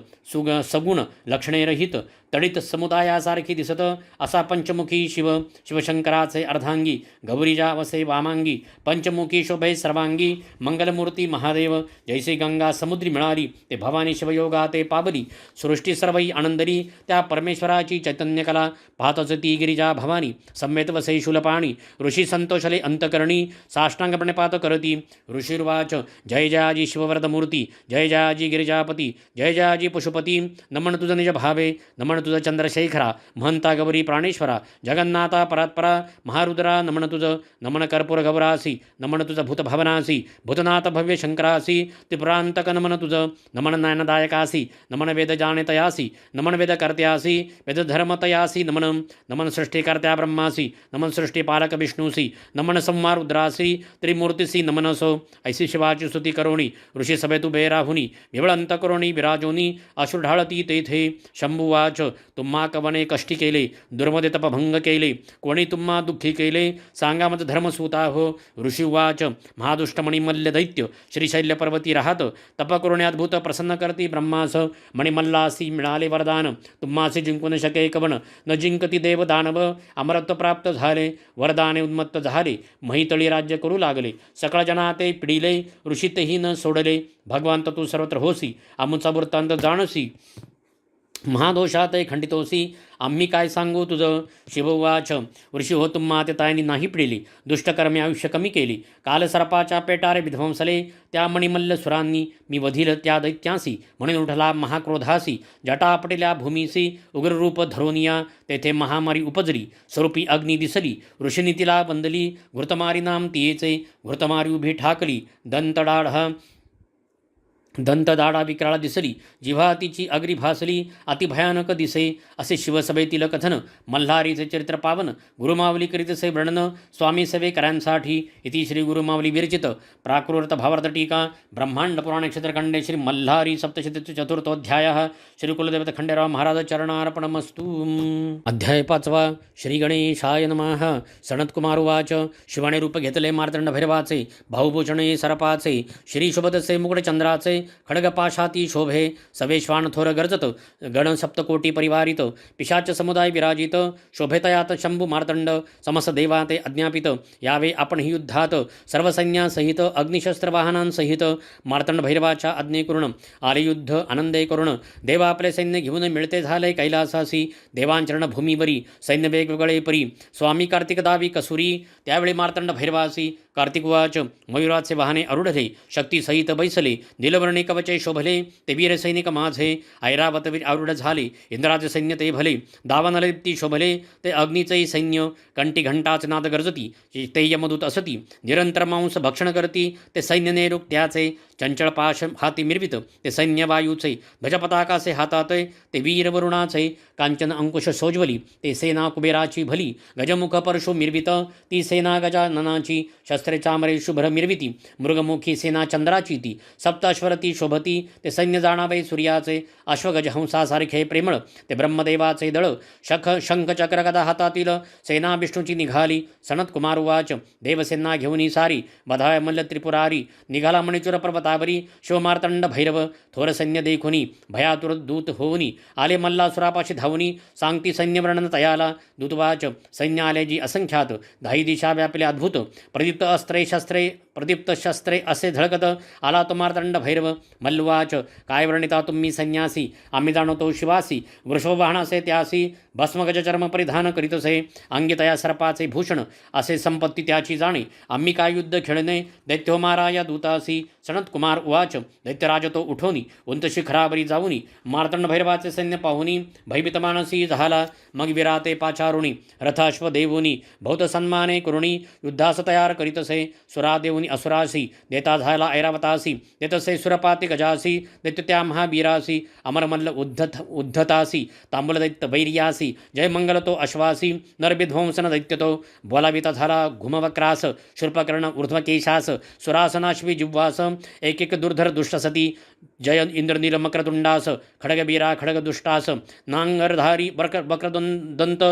सगुण लक्षणे रहित तडित समुदायासारखी दिसत असा पंचमुखी शिवशंकराचे अर्धांगी गौरीजा वसे वामांगी पंचमुखी शोभे सर्वांगी मंगलमूर्ती महादेव जैसे गंगा समुद्री मिळाली ते भवानी शिवयोगा ते पाबली सृष्टी सर्वई आनंदरी त्या परमेश्वराची चैतन्यकला पाहतच ती गिरिजा भवानी सम्मेत वसे शूलपाणी ऋषी संतोषले अंतकरणी साष्टांगपणे पात करती ऋषिर्वाच जय जयाजी शिववरदमूर्ती जय जयाजी गिरिजापती जय जयाजी पशुपती नमन तुझ निज भावे नमन तुझ चंद्रशेखरा महंता गौरी प्राणेश्वरा जगन्नाथा परात्परा महारुद्रा नमन तुझ नमन कर्पूर गौरासी नमन तुझ भूतभवनासी भूतनाथ भव्य शंकरासी त्रिपुरांतक नमन तुझ नमन नयनदायकासी नमन वेद जाणितयासी नमन वेद कर्त्यासी वेद धर्मतयासी नमन नमन सृष्टिकर्त्या ब्रह्मासी नमन सृष्टिपालक विष्णुसी नमन संहार रुद्रासी त्रिमूर्तिसी नमनसो ऐसी शिवाची स्तुती करोणी ऋषी सभेत उभे राहुनी विवळंत करोणी विराजोनी अश्रुढाळती तेथे शंभुवाच तुम्हा कवने कष्टी केले दुर्मदे तपभंग केले कोणी तुम्हा दुःखी केले सांगा मज धर्मसूता हो ऋषिवाच महादुष्टमणी मल्ल दैत्य श्रीशैल्य पर्वती राहत तप करुणे अद्भुत प्रसन्न करती ब्रह्मास मणिमल्लासी मिळाले वरदान तुम्हासी जिंकून शके कवन न जिंकती देव दानव अमरत्व प्राप्त झाले वरदाने उन्मत्त झाले महितळी राज्य करू लागले सकळ जना ते पिडिले ऋषी तेही न सोडले भगवंत तू सर्वत्र होसी आमुचा वृत्तांत जाणसी महादोषात खंडितोसी आम्ही काय सांगू तुझं. शिववाच ऋषी हो तुम्हा ते तायनी नाही पिढिली, दुष्टकर्मे आयुष्य कमी केली. काल सर्पाच्या पेटारे विध्वंसले, त्या मणिमल्ल सुरांनी मी वधील त्या दैत्यांसी. म्हणून उठला महाक्रोधासी, जटापटिल्या भूमीसी उग्ररूप धरोनिया. तेथे महामारी उपजली, स्वरूपी अग्नी दिसली. ऋषीनी तिला वंदली, घृतमारी नाम तियेचे. घृतमारी उभी ठाकली, दंतदाडा विक्राळ दिसली. जिव्हा तिची अग्री भासली, अतिभयानक दिसे. असे शिवसभेतील कथन, मल्हारीचे चरित्र पावन. गुरुमावली करीतसे वर्णन, स्वामी सेवेकरांसाठी. इति श्री गुरुमावली विरचित प्राकृत भावार्थ टीका ब्रह्मांड पुराण क्षेत्रखंडे श्री मल्हारी सप्तशती चतुर्थोध्याय. श्री कुलदेवत खंडेराव महाराज चरणार्पणमस्तु. अध्याय 5. श्री गणेशाय नमः. सनतकुमार उवाच. शिवाने रूप घेतले मार्तंड भैरवाचे, भाऊभूषणे सरपाचे. श्री शुभदसे मुकुटचंद्राचे, खड्गपाशाती शोभे. सवेश्वान थोर गर्जत, गण सप्तकोटी परिवारित. पिशाच समुदाय विराजित, शोभेतयात शंभू मार्तंड. समस देवा ते अज्ञापित, यावे आपण ही युद्धात. सर्व सैन्यासहित, अग्निशस्त्र वाहनांसहित. मार्तंड भैरवाच्या आज्ञे करून आले युद्ध आनंदे करून. देवा आपले सैन्य घेऊन मिळते झाले कैलासासी. देवांचरण भूमीवरी सैन्य वेगवेगळे परी. स्वामी कार्तिक दावी कसुरी, त्यावेळी मार्तंड भैरवासी. कार्तिक उवाच. मयुराचे वाहने अरुढले, शक्तीसहित बैसले. नीलवर्णी कवचे शोभले, ते वीर सैनिक माझे. ऐरावत वीर आरूढ झाले, इंद्राचे सैन्य ते भले. दावानलदीप्ती शोभले, ते अग्नीचेही सैन्य. कंठी घंटाच नाद गरजती, ते यमदूत असती. निरंतर मांस भक्षण करती, ते सैन्य नेरुक त्याचे. चंचळ पाश हाती मिरवित, ते सैन्य वायूचे. ध्वजपताकासे हातात, ते वीर वरुणाचे. कांचन अंकुश सोज्वली, ते सेना कुबेराची भली. गजमुख परशु मिरवित, ती सेना गजाननाची. शस्त्रे चामरे शुभ्र मिरविती, मृगमुखी सेना चंद्राची ती. सप्ताश्वर ती शोभती, ते सैन्य जाणावे सूर्याचे. अश्वगज हंसासारखे प्रेमळ, ते ब्रह्मदेवाचे दळ. शंख चक्र गदा हातातील, सेना विष्णूची निघाली. सनतकुमार उवाच. देवसेना घेऊनी सारी, बधाय मल्ल त्रिपुरारी. निघाला मणिचूर पर्वतावरी, शिवमार्तंड भैरव. थोर सैन्य देखुनी, भयातुर दूत होऊनी. आले मल्लासुरापाशी धावनी, सांगती सैन्य वर्णन तयाला. दूतवाच. सैन्य आले जी असंख्यात, दाही दिशा व्यापले अद्भुत. प्रदीप्त शस्त्रे असे झळकत, आला तो मार्तंड भैरव. मल्लवाच. काय वर्णिता तुम्ही संन्यासी, आम्ही जाणवतो शिवासी. वृषभवाहनासे त्यासी, भस्मगज चर्म परिधान करीतसे. अंगी तया सर्पाचे भूषण, असे संपत्ती त्याची जाणे. आम्ही काय युद्ध खेळणे, दैत्यो मारा या दूतासी. सनतकुमार उवाच. दैत्यराज तो उठोनी, उंच शिखरावरी जाऊनी. मार्तंड भैरवाचे सैन्य पाहुनी, भयभीत मानसी झाला. मग विराते पाचारुणी, रथाश्व देवुनी. बहुत सन्माने करुणी, युद्धास तयार करीतसे. सुरा देऊनी असुरासी, देता झाला ऐरावतासी. देतसे सुरपाती गजासी, दैत्य त्या महावीरासी. अमरमल्ल उद्धतासी, तांबूल दैत्य वैर्यासी. जय मंगल तो अश्वासी, नरविध्वंसन दैत्य तो. बोलाविता झाला घुमवक्रास, शूर्पकर्ण ऊर्ध्वकेशास. सुरासनाश्वी जिव्वास, एक एक दुर्धर दुष्टसती. जय इंद्रनील मक्रतुंडास, खडगबीरा खडगदुष्टास. नांगरधारी वक्रदंत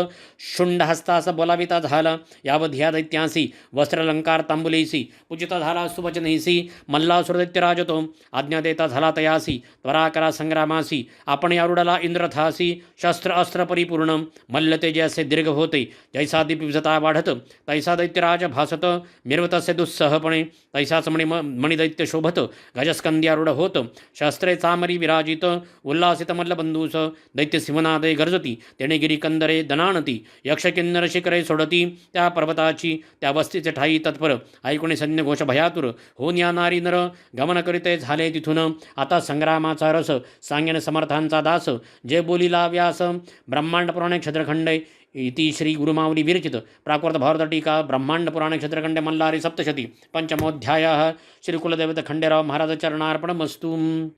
शुंडहस्तास बोलाविता झाला. यावध्या दैत्यांसी, वस्त्रलंकार तांबुलेसी. पूजिता झाला सुवचनेसी, मल्लासुरदैत्यराज तो. आज्ञा देता झाला तयासी, त्वरा करा संग्रामासी. आपण यारुडाला इंद्रथासी, शस्त्र अस्त्र परिपूर्ण. मल्ल तेजसे दीर्घ होते, जैसा दीप विजता वाढत. तैसा दैत्यराज भासत, मिरवतसे दुस्सहपणे. तैसाच मणिदैत्य शोभत, गजस्कंद्यारूढ होत. शस्त्रे चामरी विराजित, उल्लासित मल्लबंधूस. दैत्य सिंहनादे गर्जती, तेणे गिरी कंदरे दनाणती. यक्ष किन्नर शिखरे सोडती, त्या पर्वताची. त्या वस्तीचे ठाई तत्पर, ऐकुणे सैन्य घोष भयातुर. होऊन या नारी नर, गमन करीते झाले तिथून. आता संग्रामाचा रस, सांगेन समर्थांचा दास. जे बोलिला व्यास, ब्रह्मांड पुराणे क्षेत्रखंडे. इति श्री गुरुमावली विरचित प्राकृत भावार्थ टीका ब्रह्मांड पुराण क्षेत्रखंडे मल्लारी सप्तशती पंचमोध्याय. श्री कुलदेवत खंडेराव महाराज चरणार्पणमस्तु.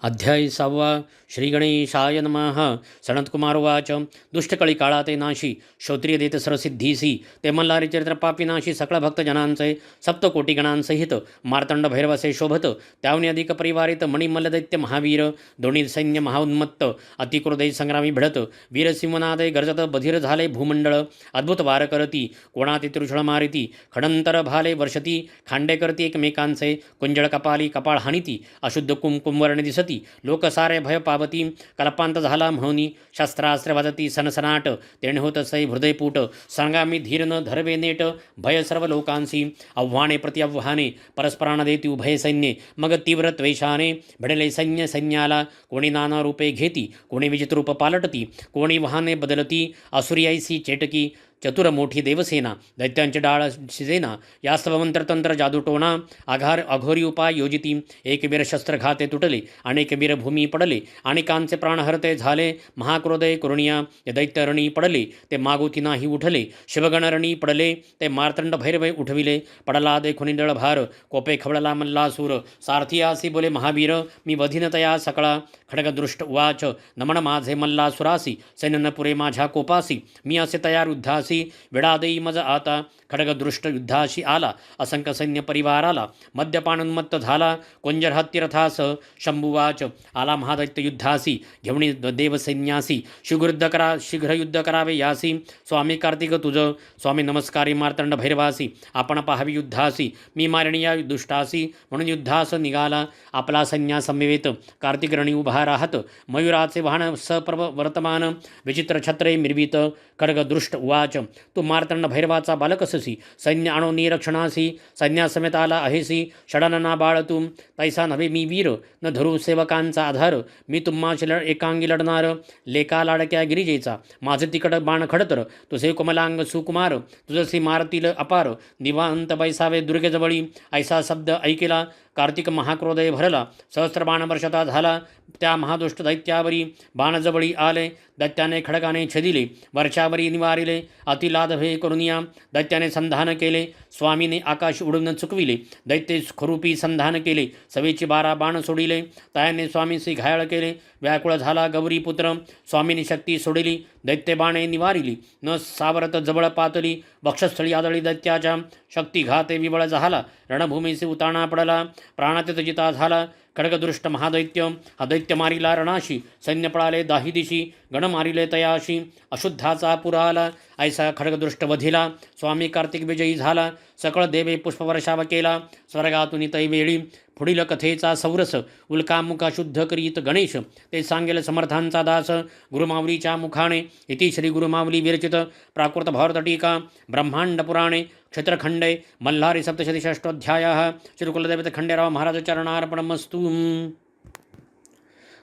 अध्याय 6. श्री गणेशाय नमः. सनतकुमार उवाच. दुष्टकळी काळा ते नाशी, श्रोत्रिय देत सरसिद्धीसी. ते मल्हारी चरित्र पापिनाशी, सकळ भक्तजनांचे. सप्तकोटी गणांसहित, मार्तंड भैरवसे शोभत. त्यावनी अधिक परिवारित, मणिमल्ल दैत्य महावीर. दोन्ही सैन्य महाउन्मत्त, अतिक्रोधै संग्रामी भिडत. वीरसिंहनादे गर्जत, बधीर झाले भूमंड. मंडळ अद्भुत वार करती, कोणाती त्रिशूळ मारिती, खडंतर भाले वर्षती, खांडे करती एकमेकांचे, कुंजळ कपाली कपाळ हानिती, अशुद्ध कुंकुमवर्ण दिसती, लोक सारे भय पावती, कल्पांत झाला म्हणून शस्त्रास्त्र वाजती सनसनाट, तेणे होत सै हृदयपूट, सांगा मी धीर न धरवे नेट, भय सर्व लोकांसी, आव्हाने प्रत्यव्हाने, परस्परांना देती उभय सैन्ये, मग तीव्र त्वेषाने भिडले सैन्य सैन्याला, कोणी नाना रूपे घेती, कोणी विचित्र रूप पालटती, कोणी वाहने बदलती, असुरियाईसी चेटकी, चतुर मोठी देवसेना, दैत्यांचे डाळ शिजेना, यास्तव मंत्रतंत्र जादूटोणा, अघोरी उपाय योजिती, एक वीर शस्त्रघाते तुटले, अनेक वीर भूमी पडले, अनेकांचे प्राणहरते झाले, महाक्रोधय करुणिया, ते दैत्यरणी पडले, ते मागुती नाही उठले, शिवगणरणी पडले, ते मार्तंड भैरवे उठविले, पडला देखुनी भार, कोपे खवळला मल्लासूर, सारथियासी बोले महावीर, मी वधिनतया सकळा, खडगदृष्ट उवाच, नमन माझे मल्लासुरासी, सैन्यपुरे माझ्या कोपासी, मी असे तयार युद्धासी, विडादेई मज आता, खडगदृष्ट युद्धाशी आला, असंख्य सैन्य परिवाराला, मद्यपानोन्मत्त झाला, कुंजर हत्तीरथास, शंभुवाच, आला महादैत्य युद्धासी, घेऊन देवसैन्यासी, शीघ्र युद्ध करावे यासी, स्वामी कार्तिक तुझ, स्वामी नमस्कारी मार्तंड भैरवासी, आपण पाहावी युद्धासी, मी मारणी या दुष्टासी, म्हणून युद्धास निघाला, आपला सैन्यासमवेत, कार्तिक रणी उभा राहत, मयुराचे वाहन सप्रभ वर्तमान, विचित्र छत्रे मिरवित, खडगदृष्ट उवाच, तू मार्तंड भैरवाचा बालकससी, सैन्य आणो निरक्षणासी, सैन्यासमेत आला आहेसी, षडानना बाळ तू, तैसा नव्हे मी वीर, न धरू सेवकांचा आधार, मी तुम्हाशी एकांगी लढणार, लेका लाडक्या गिरिजेचा, माझे तिकड बाण खडतर, तुझे कोमलांग सुकुमार, तुझसी मारतील अपार, निवांत बैसावे दुर्गेजवळी, ऐसा शब्द ऐकेला, कार्तिक महाक्रोधय भरला, सहस्त्र बाण वर्षता झाला, त्या महादुष्ट दैत्यावरी बाणजवळी आले, दैत्याने खडगाने छदिले, वर्षावरी निवारिले, अतिलादभे करुनिया, दैत्याने संधान केले, स्वामीने आकाश उडून चुकविले, दैत्य खरुपी संधान केले, सवेची 12 बाण सोडिले, तयाने स्वामीसी घायाळ केले, व्याकुळ झाला गौरीपुत्र, स्वामीने शक्ती सोडिली, दैत्य बाणे निवारिली, न सावरत जवळ पातली, वक्षस्थळी आदळी दैत्याच्या, शक्तिघाते विवळ झाला, रणभूमीसी उताणा पडला, प्राणातीत जिता झाला, खडगदृष्ट महादैत्य, हा दैत्य मारिला रणाशी, सैन्य पळाले दाही दिशी, गण मारिले तयाशी, अशुद्धाचा पुरा आला, ऐसा खडगदृष्ट वधिला, स्वामी कार्तिक विजयी झाला, सकळ देवे पुष्पवर्षाव केला, स्वर्गातून तैवेळी, पुढील कथेचा सौरस, उल्कामुखा शुद्ध करीत गणेश, ते सांगेल समर्थांचा दास, गुरुमावलीच्या मुखाने, इति श्री गुरुमावली विरचित प्राकृत भारत टीका, ब्रह्मांड पुराणे, क्षेत्रखंडे, मल्हारी सप्तशती षष्ठोध्यायः, श्री कुलदेवते खंडेराव महाराज चरणार्पणमस्तु।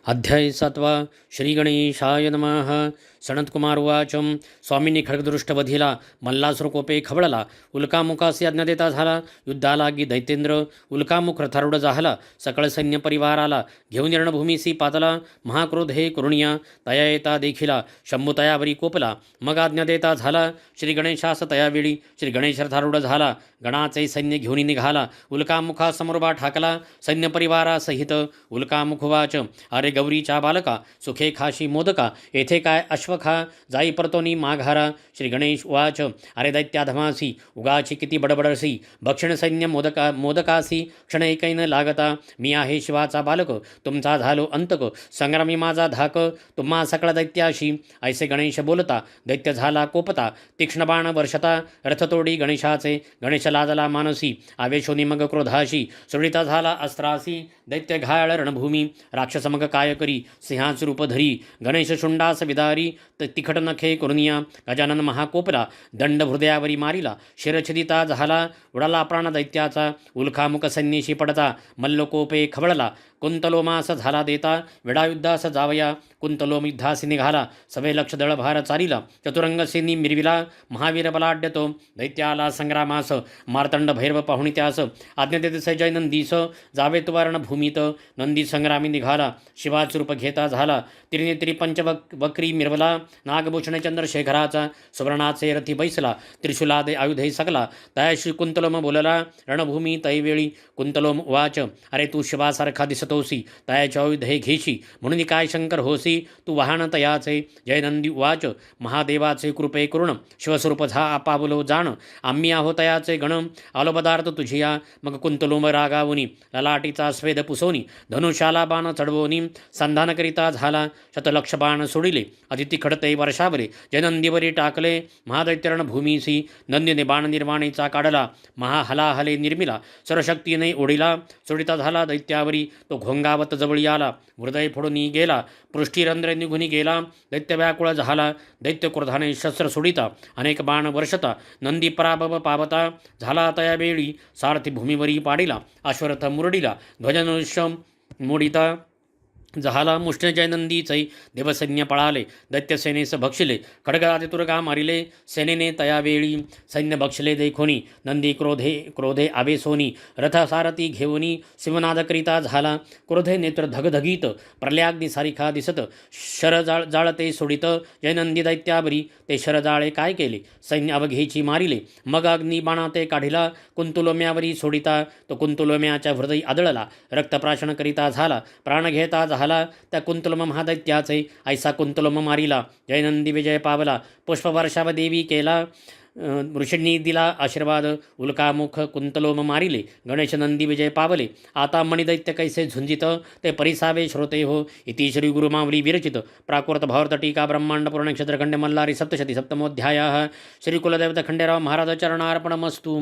अध्याय 7 श्री गणेशाय नमः। सनत्कुमार उवाच, स्वामींनी खडगदृष्ट वधिला, मल्लासुर कोपे खवळला, उल्कामुखासी आज्ञा देता झाला, युद्धाला गी दैतेंद्र, उल्कामुख रथारूढ झाला, सकळ सैन्य परिवाराला, घेऊन रणभूमीसी पातला, महाक्रोध हे करुणिया, तया येता देखिला, शंभू तयावरी कोपला, मग आज्ञा देता झाला, श्री गणेशास तयावेळी, श्री गणेश रथारूढ झाला, गणाचे सैन्य घेऊन निघाला, उल्कामुखा समोरबा ठाकला, सैन्य परिवारासहित, उल्कामुख वाच, अरे गौरीच्या बालका, सुखे खाशी मोदका, येथे काय अश्वखा, जाई परतोनी माघारा, श्री गणेश उवाच, अरे दैत्याधमासी, उगाची किती बडबडसी, भक्षण सैन्य मोदकासी, क्षण एकैन लागता, मी आहे शिवाचा बालक, तुमचा झालो अंतक, संग्रामी माझा धाक, तुम्हा सकळ दैत्याशी, ऐसे गणेश बोलता, दैत्य झाला कोपता, तीक्ष्ण बाण वर्षता, रथतोडी गणेशाचे, गणेश लाजला मानसी, आवेशोनी मग क्रोधाशी, सुडिता झाला अस्त्रासी, दैत्य घायाळ रणभूमी, राक्षस मग काय करी, सिंहाच रूप धरी, गणेश शुंडास विदारी, तिखट नखे करुनिया, गजानन महाकोपला, दंड हृदयावरी मारिला, शिरछदिता झाला, उडाला प्राण दैत्याचा, उल्कामुख सैन्यशी पडता, मल्लकोपे खवळला, कुंतलोमास झाला देता, विडायुद्धास जावया, कुंतलोम युद्धासी निघाला, सवे लक्ष दळभार चारिला, चतुरंग सेनी मिरविला, महावीर बलाढ्यतो, दैत्याला संग्रामास, मार्तंड भैरव पाहुणी त्यास, आज्ञा देते जय नंदीस, जावे तुवारण भूमीत, नंदी संग्रामी निघाला, शिवाच रूप घेता झाला, त्रिनेत्री पंचवक्री मिरवला, नागभूषण चंद्रशेखराचा, सुवर्णाचे रथी बैसला, त्रिशूलादे आयुधे सकला, तयाशी कुंतलोम बोलला, रणभूमी तैवेळी, कुंतलोम उवाच, अरे तू शिवासारखा दिसतोसी, तयाचे आयुधे घेशी, म्हणून काय शंकर होसी, तू वाहन तयाचे, जय नंदी उवाच, महादेवाचे कृपे करुण, शिवस्वरूप झा आपावलो जाण, आम्ही आहो तयाचे गण, आलो पदार्थ तुझिया, मग कुंतलोम रागावुनी, ललाटीचा स्वेद पुसोनी धनुष्याला बाण चढवोनी संधानकरिता झाला शतलक्ष बाण सोडिले अतिथी खडते वर्षावले जयनंदीवरी टाकले महादैत्यरण भूमीसी नंदीने बाण निर्वाणीचा काढला महाहलाहले निर्मिला सर्वशक्तीने ओढिला सोडिता झाला दैत्यावरी तो घोंगावत जवळी आला हृदय फोडून गेला पृष्ठीरंध्र निघून गेला दैत्य व्याकुळ झाला दैत्य क्रोधाने शस्त्र सोडिता अनेक बाण वर्षता नंदी पराभव पावता झाला तया वेळी सारथी भूमीवरी पाडिला अश्वरथ मुरडिला ध्वजनुष्य मोडिता झाला मुष्ट जयनंदीचै देवसैन्य पळाले दैत्यसेनेस भक्षिले खडगाते तुरगा मारिले सेनेने तयावेळी सैन्य भक्षले देखोनी नंदी क्रोधे आवेसोनी रथसारथी घेऊनी शिवनादकरिता झाला क्रोधे नेत्र धगधगीत प्रलयाग्नी सारिखा दिसत शर जाळते सोडित जयनंदी दैत्यावरी ते शरजाळे काय केले सैन्य अवघेची मारिले मग अग्नी बाणा ते काढिला कुंतुलोम्यावरी सोडिता तो कुंतुलोम्याच्या हृदय आदळला रक्तप्राशन करिता झाला प्राण घेता झाला त्या कुंतलम महादैत्याचे ऐसा कुंतलम मारिला जयनंदी विजय पावला पुष्पवर्षाव देवी केला ऋषींनी दिला आशीर्वाद उल्कामुख कुंतलोम मारिले गणेश नंदी विजय पावले आता मणिदैत्य कैसे झुंजित ते परिसावे श्रोते हो इति श्री गुरुमावली विरचित प्राकृत भावर्त टीका ब्रह्मांड पुराण नक्षत्रखंड मल्लारी सप्तशती सप्तमोध्यायः श्री कुलदेवता खंडेराव महाराज चरणार्पणमस्तु।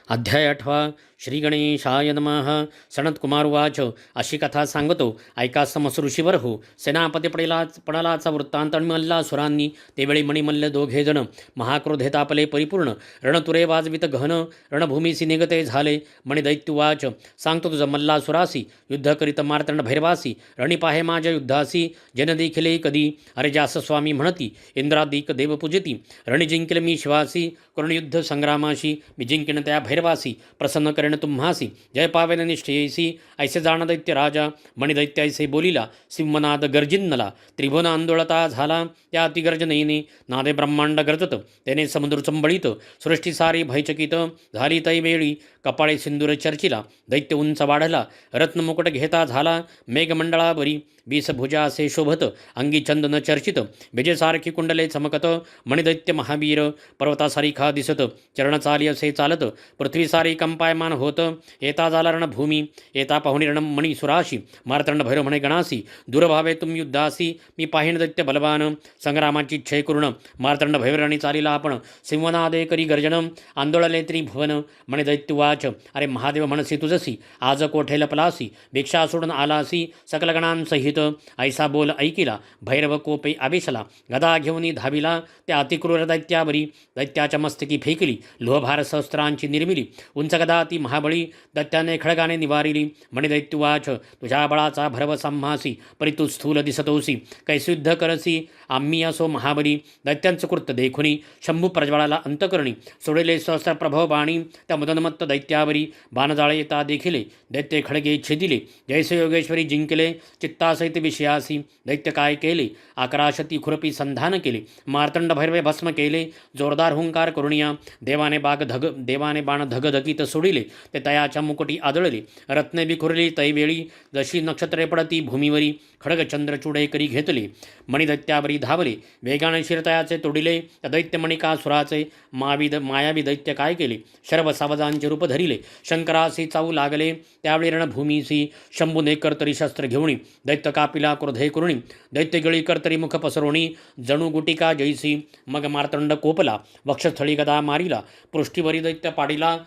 अध्याय 8 श्री गणेशाय नमः। सनतकुमार उवाच अशी कथा सांगतो ऐका समस ऋषीवर हो सेनापती पडालाचा वृत्तांत मल्लासुरांनी तेवेळी मणिमल्ल दोघे जण महाक्रोधे तापले परिपूर्ण रणतुरे वाजवित घन रणभूमीसी निगते झाले मणिदैत्युवाच सांगतो तुझं मल्लासुरासी युद्ध करीत मार्तंड भैरवासी रणी पाहे माझ्या युद्धासी जन देखिले कधी अरे जास स्वामी म्हणती इंद्रादिक देव पूजिती रणी जिंकिल मी शिवासी करुण युद्ध संग्रामाशी मी जिंकिन त्या भैरवासी प्रसन्न करेन तुम्हासी जय पावेन निश्चयसी ऐसे जाण दैत्य राजा मणिदैत्य ऐसे बोलिला सिंहनाद गर्जिन्नला त्रिभुवन आंदोलता झाला त्या अतिगर्जनेने नादे ब्रह्मांड गर्जत त्याने समुद्र चंबळीत सृष्टी सारी भयचकित झाली तैवेळी कपाळे सिंदूर चर्चिला दैत्य उंच वाढला रत्नमुकुट घेता झाला मेघमंडळावरी 20 भुजा असे शोभत अंगी चंदन चर्चित विजेसारखी कुंडले चमकत मणिदैत्य महावीर पर्वतासारिखा दिसत चरण चाली असे चालत पृथ्वी सारी कंपायमान होत येता झाला रणभूमी येता पाहुणी रण मणिसुराशी मार्तंड भैरव म्हणे गणासी दूरभावे तुम युद्धासी मी पाहिण दैत्य बलवान संग्रामाची इच्छय करुण मार्तंड भैरवरणी चालिला आपण सिंहनादे करी गर्जन आंदोळले त्रिभुवन मणिदैत्युवाच अरे महादेव म्हणसी तुझसी आज कोठे लपलासी भिक्षा सोडून आलासी सकल गणांसहित ऐसा बोल ऐकिला भैरव कोपे आवेशला गदा घेऊन धाविला त्या अतिक्रूर दैत्यावरी दैत्याच्या मस्तकी फेकली लोहभार सहस्त्रांची निर्मिली उंच गदा ती महाबळी दैत्याने खडगाने निवारिली मणिदैत्युवाच तुझ्या बळाचा भरव संहासी परी तू स्थूल दिसतोसी कैसे युद्ध करसी आम्ही असो महाबली दैत्यांचं कृत्य देखुनी शंभू प्रज्वळाला अंतकरणी सोडले सहस्र प्रभव बाणी त्या मदनमत्त दैत्यावरी बाणजाळे येता देखिले दैत्य खडगे छेदिले जैसे योगेश्वरी जिंकले चित्तासहित विषयासी दैत्य काय केले आकाराशती खुरपी संधान केले मार्तंड भैरवे भस्म केले जोरदार हुंकार करुणिया देवाने बाण धगधगीत सोडिले ते तयाच्या मुकुटी आदळले रत्ने विखुरली तैवेळी जशी नक्षत्रे पडती भूमीवरी खडगचंद्र चुडे करी घेतले मणिदैत्यावरी धावले वेगाने शिरतयाचे तोडिले त्या दैत्यमणिकासुराचे मायावी दैत्य काय केले शर्व सावजांचे रूप धरिले शंकरासी चावू लागले त्यावेळी रणभूमीसी शंभूने कर्तरी शस्त्र घेऊणी दैत्य कापिला क्रोधे करुणी दैत्य गळी कर्तरी मुख पसरोणी जणू गुटिका जैसी मग मार्तंड कोपला वक्षस्थळी गदा मारिला पृष्ठीवरी दैत्य पाडिला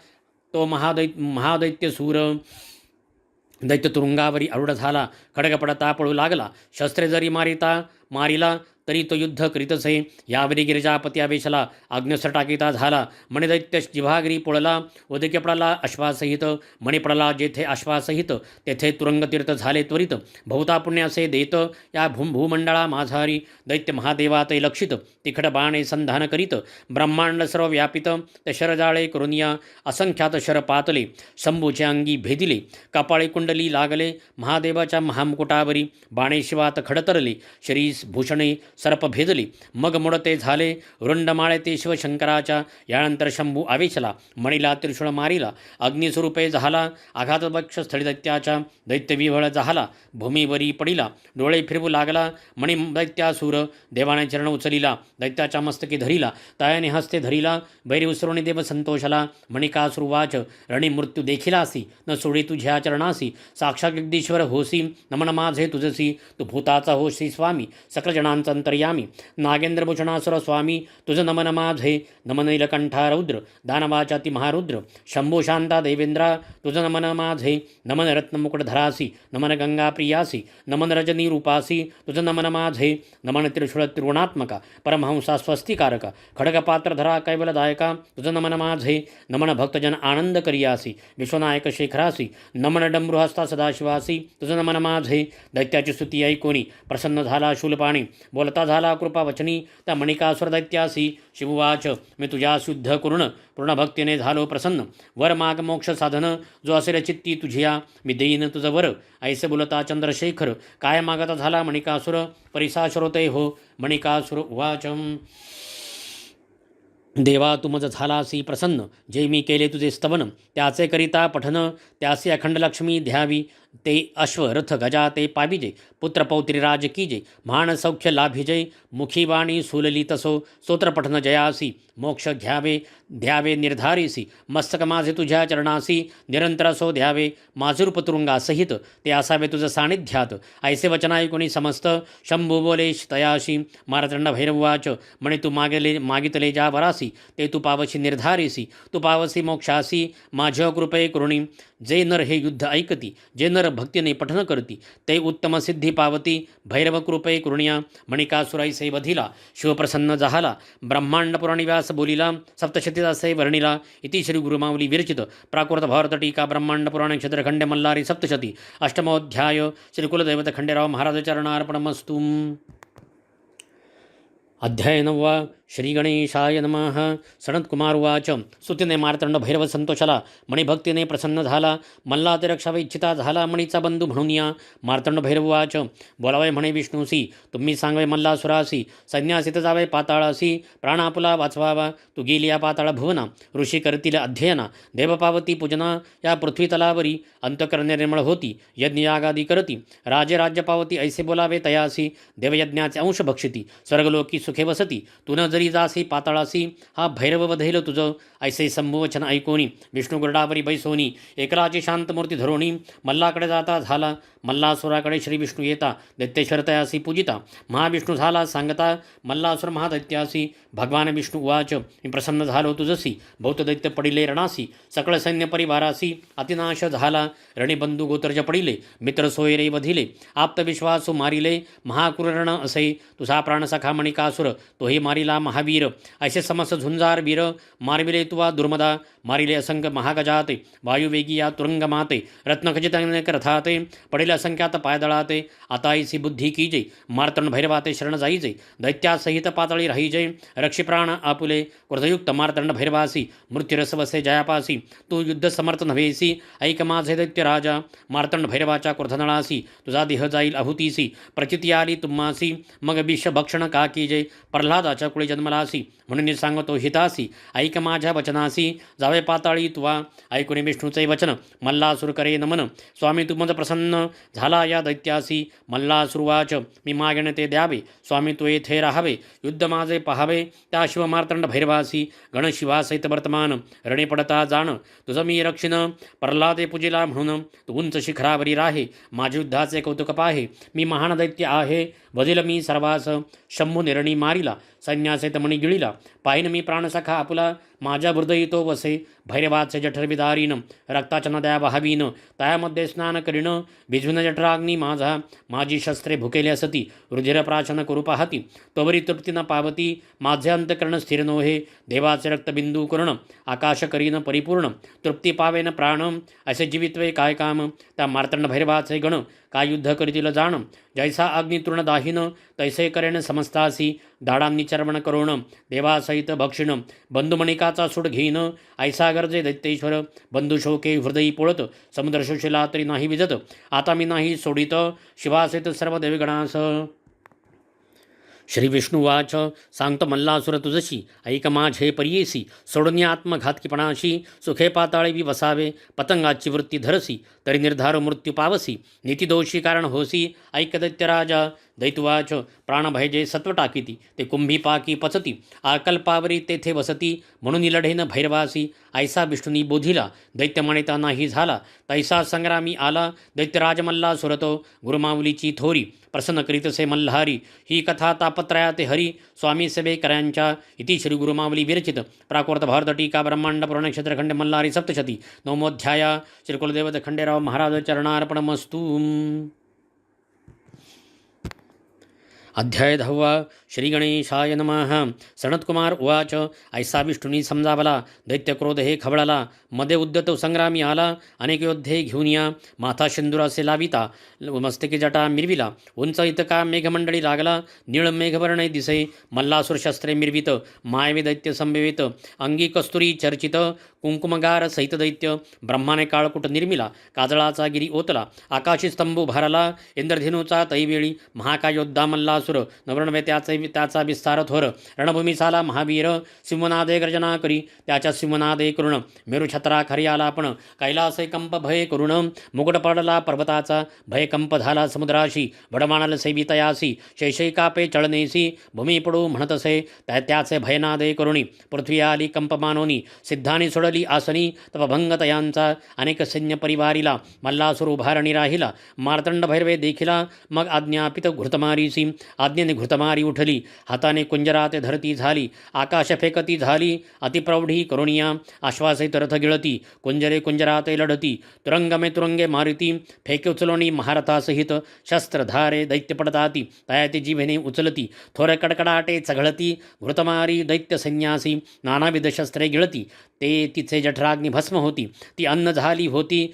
तो महादैत्य सूर दैत्य तुरुंगावरी आरूढ झाला खडग पडता पळू लागला शस्त्रे जरी मारिला तरी तो युद्ध करीतसे यावरी गिरिजापती आवेशला आज्ञस्त्र टाकीता झाला मणिदैत्य जिव्हागिरी पोळला उदके पडला अश्वासहित मणी पडला जेथे अश्वासहित तेथे तुरंगतीर्थ झाले त्वरित भवता पुण्य असे देत या भूमंडळा माझारी दैत्य महादेवाते लक्षित तिखट बाणे संधान करीत ब्रह्मांड सर्व व्यापित ते शरजाळे करुनिया असंख्यात शर पातले शंभूचे अंगी भेदिले कपाळी कुंडली लागले महादेवाच्या महामुकुटावरी बाणे शिवात खडतरले शरीस भूषणे सर्प भेदली. मग मुडते झाले रुंडमाळे ते शिवशंकराच्या. यानंतर शंभू आवेशला, मणीला त्रिशूळ मारिला. अग्निस्वरूपे झाला आघात वक्ष स्थळी दैत्याच्या. दैत्य विव्हळ झाला, भूमीवरी पडिला. डोळे फिरवू लागला मणी दैत्यासूर. देवाने चरण उचलिला, दैत्याच्या मस्तकी धरिला. तायाने हस्ते धरिला, बैरी उसरुणी देव संतोषला. मणिकासुरवाच, रणी मृत्यू देखिलासी, न सोडी तुझ्या चरणासी. साक्षात जगदीश्वर होसी, नमन माझे तुझसी. तू भूताचा होसी स्वामी, सकल जणांचा अंतर्यामी. नागेंद्र भूषणासुर स्वामी, तुझं नमन माझे. नमन नीलकंठा रौद्र, दानवाचा ती महारुद्र. शंभू शांता देवेंद्रा, तुझं नमन माझे. नमन रत्नमुकुटधरासी, नमन गंगा प्रियासी. नमन रजनी रूपासी, तुझं नमन माझे. नमन त्रिशूळ त्रिगुणात्मका, परमहंसा स्वस्तिकारका. खडगपात्रधरा कैवलदायका, तुझं नमन माझे. नमन भक्तजन आनंद करियासी, विश्वनायक शेखरासी. नमन डमरुहस्ता सदाशिवासी, तुझं नमन माझे. दैत्याची स्तुती ऐकोनी प्रसन्न झाला शूलपाणी. बोलता झाला कृपावचनी, त्या मणिकासुर दैत्यासी. शिववाच, मी तुझ्या शुद्ध पूर्ण भक्तीने झालो प्रसन्न. वर माग मोक्ष साधन, जो असेल चित्ती तुझिया. मी देईन तुझं वर, ऐसे बोलता चंद्रशेखर. काय मागता झाला मणिकासुर, परिसा श्रोते हो. मणिकासुर उवाच, देवा तू मज झालासी प्रसन्न. जे मी केले तुझे स्तवन, त्याचे करिता पठन. त्याचे अखंड लक्ष्मी ध्यावी. ते अश्व रथ गजा ते पाविजे. पुत्र पौत्री राज कीजे, महान सौख्य लाभिजय. मुखी वाणी सुलली तसो, स्तोत्र पठन जयासी. मोक्ष घ्यावे ध्यावे निर्धारीसी, मस्तक माझे तुझ्या चरणासी. निरंतर असो द्यावे माझे रूप तुरुंगासहित, ते असावे तुझं सानिध्यात. ऐसे वचन ऐकुनी समस्त, शंभू बोलेश तयाशी. मारतंड भैरववाच, म्हणे तू मागितले ज्या वरासी, ते तू पावशी निर्धारीसी. तू पावसी मोक्षासी, माझ्या कृपे करुणी. जे नर हे युद्ध ऐकती, जे नर भक्तीने पठन करती, ते उत्तम सिद्धी पावती. भैरव कृपे करुणिया. मणिकासुराईसे वधिला, शिवप्रसन्न झाला. ब्रह्मांड पुराणी व्यास बोलिला, सप्तशतीदासे वर्णिला. इति श्री गुरुमावली विरचित प्राकृत भारत टीका ब्रह्मांड पुराण क्षेत्रखंड मल्लारी सप्तशती अष्टमोध्याय. श्री कुलदैवत खंडेराव महाराज चरणार्पणमस्तु. अध्याय 9. श्री गणेशाय नमः. सनत्कुमार उवाच, स्तुतीने मार्तंड भैरव संतोषाला. मणिभक्तीने प्रसन्न झाला, मल्ला ते रक्षावे इच्छिता झाला. मणीचा बंधू म्हणून या. मार्तंड भैरव उवाच, बोलावे म्हणे विष्णूसी, तुम्ही सांगवे मल्लासुरासी. संन्यासित जावे पाताळासी, प्राण आपुला वाचवावा. तू गेली या पाताळ भुवना, ऋषी करतील अध्ययना. देवपावती पूजना, या पृथ्वी तलावरी. अंतकरण निर्मळ होती, यज्ञयागादी करती. राजे राज्य पावती, ऐसे बोलावे तयासी. देवयज्ञाचे अंश भक्षिती, स्वर्गलोकी सुखे वसती. तू न जरी जासी पाताळासी, हा भैरव वधेल तुझं. ऐसे संभवचन ऐकोनी, विष्णू गरुडावरी बैसोनी. एकलाची शांतमूर्ती धरोणी, मल्लाकडे जाता झाला. मल्लासुराकडे श्री विष्णू येता, दैत्येश्वर तयासी पूजिता. महाविष्णू झाला सांगता, मल्लासुर महादैत्यासी. भगवान विष्णू उवाच, मी प्रसन्न झालो तुझसी. बहुत दैत्य पडिले रणासी, सकळ सैन्य परिवारासी. अतिनाश झाला, रणिबंधू गोत्रज पडिले. मित्र सोयरे वधिले, आप्तविश्वासू मारिले. महाक्रूर रण असे, तुझा प्राणसखा मणिकासुर. तोही मारिला महावीर. ऐसे समस्त झुंजार वीर. मारविले तुवा दुर्मदा, मारिले असंख्य महागजाते. वायुवेगी या तुरंगमाते, रत्नखचित अनेक रथाते. पडेल असंख्यात पायदळाते. आताईसी बुद्धी कीजे, मार्तंड भैरवाते शरण जाईजे. दैत्यासहित पातळी राहीजे, रक्षी प्राण आपुले. क्रोधयुक्त मार्तंड भैरवासी, मृत्युरस वसे जयापासी. तू युद्ध समर्थ नव्हेसी, ऐक माझे दैत्य राजा. मार्तंड भैरवाच्या क्रोधनळासी, तुझा देह जाईल आहुतीसी. प्रचिती आली तुम्हासी, मग विष भक्षण का कीजे. प्रल्हादाच्या कुळी जन्मलासी, म्हणून सांगतो हितासी. ऐक माझ्या वचनासी, जावे पाताळी तुवा. ऐकून विष्णूचे वचन, मल्लासुर करे नमन. स्वामी तू मज प्रसन्न झाला या दैत्यासी. मल्लासुरवाच, मी मागणे ते द्यावे. स्वामी तू येथे राहावे, युद्ध माझे पहावे. त्या शिव मार्तंड भैरवासी, गणशिवासहित वर्तमान. रणे पडता जाण, तुझं मी रक्षिण. प्रल्हादे पूजिला म्हणून, तू उंच शिखरावरी राहे. माझे युद्धाचे कौतुक पाहे, मी महान दैत्य आहे. वधिल मी सर्वास, शंभू निरणी मारिला. सैन्यासहित मणी गिळिला, पाहिन मी प्राणसखा आपुला. माझ्या हृदयी तो वसे, भैरवाचे जठरविदारीन. रक्ताच्या नद्या वाहावीन, तयामध्ये स्नान करीन. भिजून जठराग्नी माझा, माझी शस्त्रे भुकेली असती. रुधिर प्राशन करू पाहती, तोवरी तृप्ती न पावती. माझे अंतकरण स्थिर नोहे, देवाचे रक्तबिंदू कर्ण. आकाश करीन परिपूर्ण, तृप्ती पावेन प्राण. असे जीवित्वे काय काम, त्या मार्तंड भैरवाचे गण. काय युद्ध करीतील जाण, जैसा अग्नी तृण दाहीन. तैसे करेन समस्तासी, दाडांनी चर्वण करोण. देवासहित भक्षिण, बंधुमणिकाचा सूड घेईन. ऐसा गरजे दैत्येश्वर, बंधू शोके हृदयी पोळत. समुद्र शोषिला तरी नाही विजत, आता मी नाही सोडित. शिवासहित सर्व देवगणास. श्री विष्णुवाच सांगतो मल्लासुर तुझशी ऐक माझे परियेसी सोडून या आत्मघातकीपणाशी सुखे पाताळी वि वसावे पतंगाची वृत्ती धरसी तरी निर्धार मृत्यू पावसी नीतिदोषी कारण होसी ऐक दैत्यराजा दैतुवाच प्राणभय जे सत्व टाकीती ते कुंभी पाकी पचती आकल्पावरी तेथे वसती म्हणून लढेन भैरवासी ऐसा विष्णुनी बोधिला दैत्य म्हणता नाही झाला तैसा संग्रामी आला दैत्यराज मल्लासुरतो गुरुमाऊलीची थोरी प्रसन्न करीतसे मल्हारी ही कथा तापत्रयाते हरी स्वामी सेवेकऱ्यांच्या इति श्री गुरुमावली विरचित प्राकृत भारत टीका ब्रह्मांड पुराण क्षेत्रखंड मल्हारी सप्तशती नवमोध्याया श्री कुलदेवत खंडेराव महाराज चरणार्पणमस्तु. अध्याय 10 श्री गणेशाय नमः. सनत्कुमार उवाच ऐसा विष्णुनी समजावला दैत्यक्रोध हे खवळाला मध्ये उद्यत संग्रामी आला अनेक योद्धे घेऊन या माथा सिंदुरासे लाविता मस्तके जटा मिरविला उंच इतका मेघमंडळी लागला निळ मेघवर्णे दिसे मल्लासुर शस्त्रे मिरवित मायवे दैत्य संभवित अंगी कस्तुरी चर्चित कुंकुमगार सहित दैत्य ब्रह्माने काळकुट निर्मिला काजळाचा गिरी ओतला आकाशी स्तंभ उभारला इंद्रधेनूचा तैवेळी महाकायोद्धा मल्लासुर नवरणवे त्याचा विस्तार थोर रणभूमी साला महावीर सिंहनादे गर्जना करी त्याच्या सिंहनादे करुण मेरू छत्रा खरी आला पण कैलासे कंप भय करुण मुकुट पडला पर्वताचा भय कंप झाला समुद्राशी भडमाणाल सेवितयासी शैशैकापे चळनेसी भूमी पडू म्हणतसे त्याचे भयनादे करुणी पृथ्वी आली कंप मानोनी सिद्धानी सोडली आसनी तपभंग तयांचा अनेक सैन्य परिवारीला मल्लासुर उभारणी राहिला मार्तंड भैरवे देखिला मग आज्ञापित घृतमारीसी आज्ञेने घृतमारी उठली हाताने कुंजरात धरती झाली आकाश फेकती झाली अतिप्रौढी करुणिया आश्वासित रथ गिळती कुंजरे कुंजराते लढती तुरंगमे तुरंगे मारिती फेके उचलोणी महारथासहित शस्त्रधारे दैत्य पडताती तयाती जिभेने उचलती थोर कडकडाटे चघळती घृतमारी दैत्य संन्यासी नानाविध शस्त्रे गिळती ते तिचे जठराग्नी भस्म होती ती अन्न झाली होती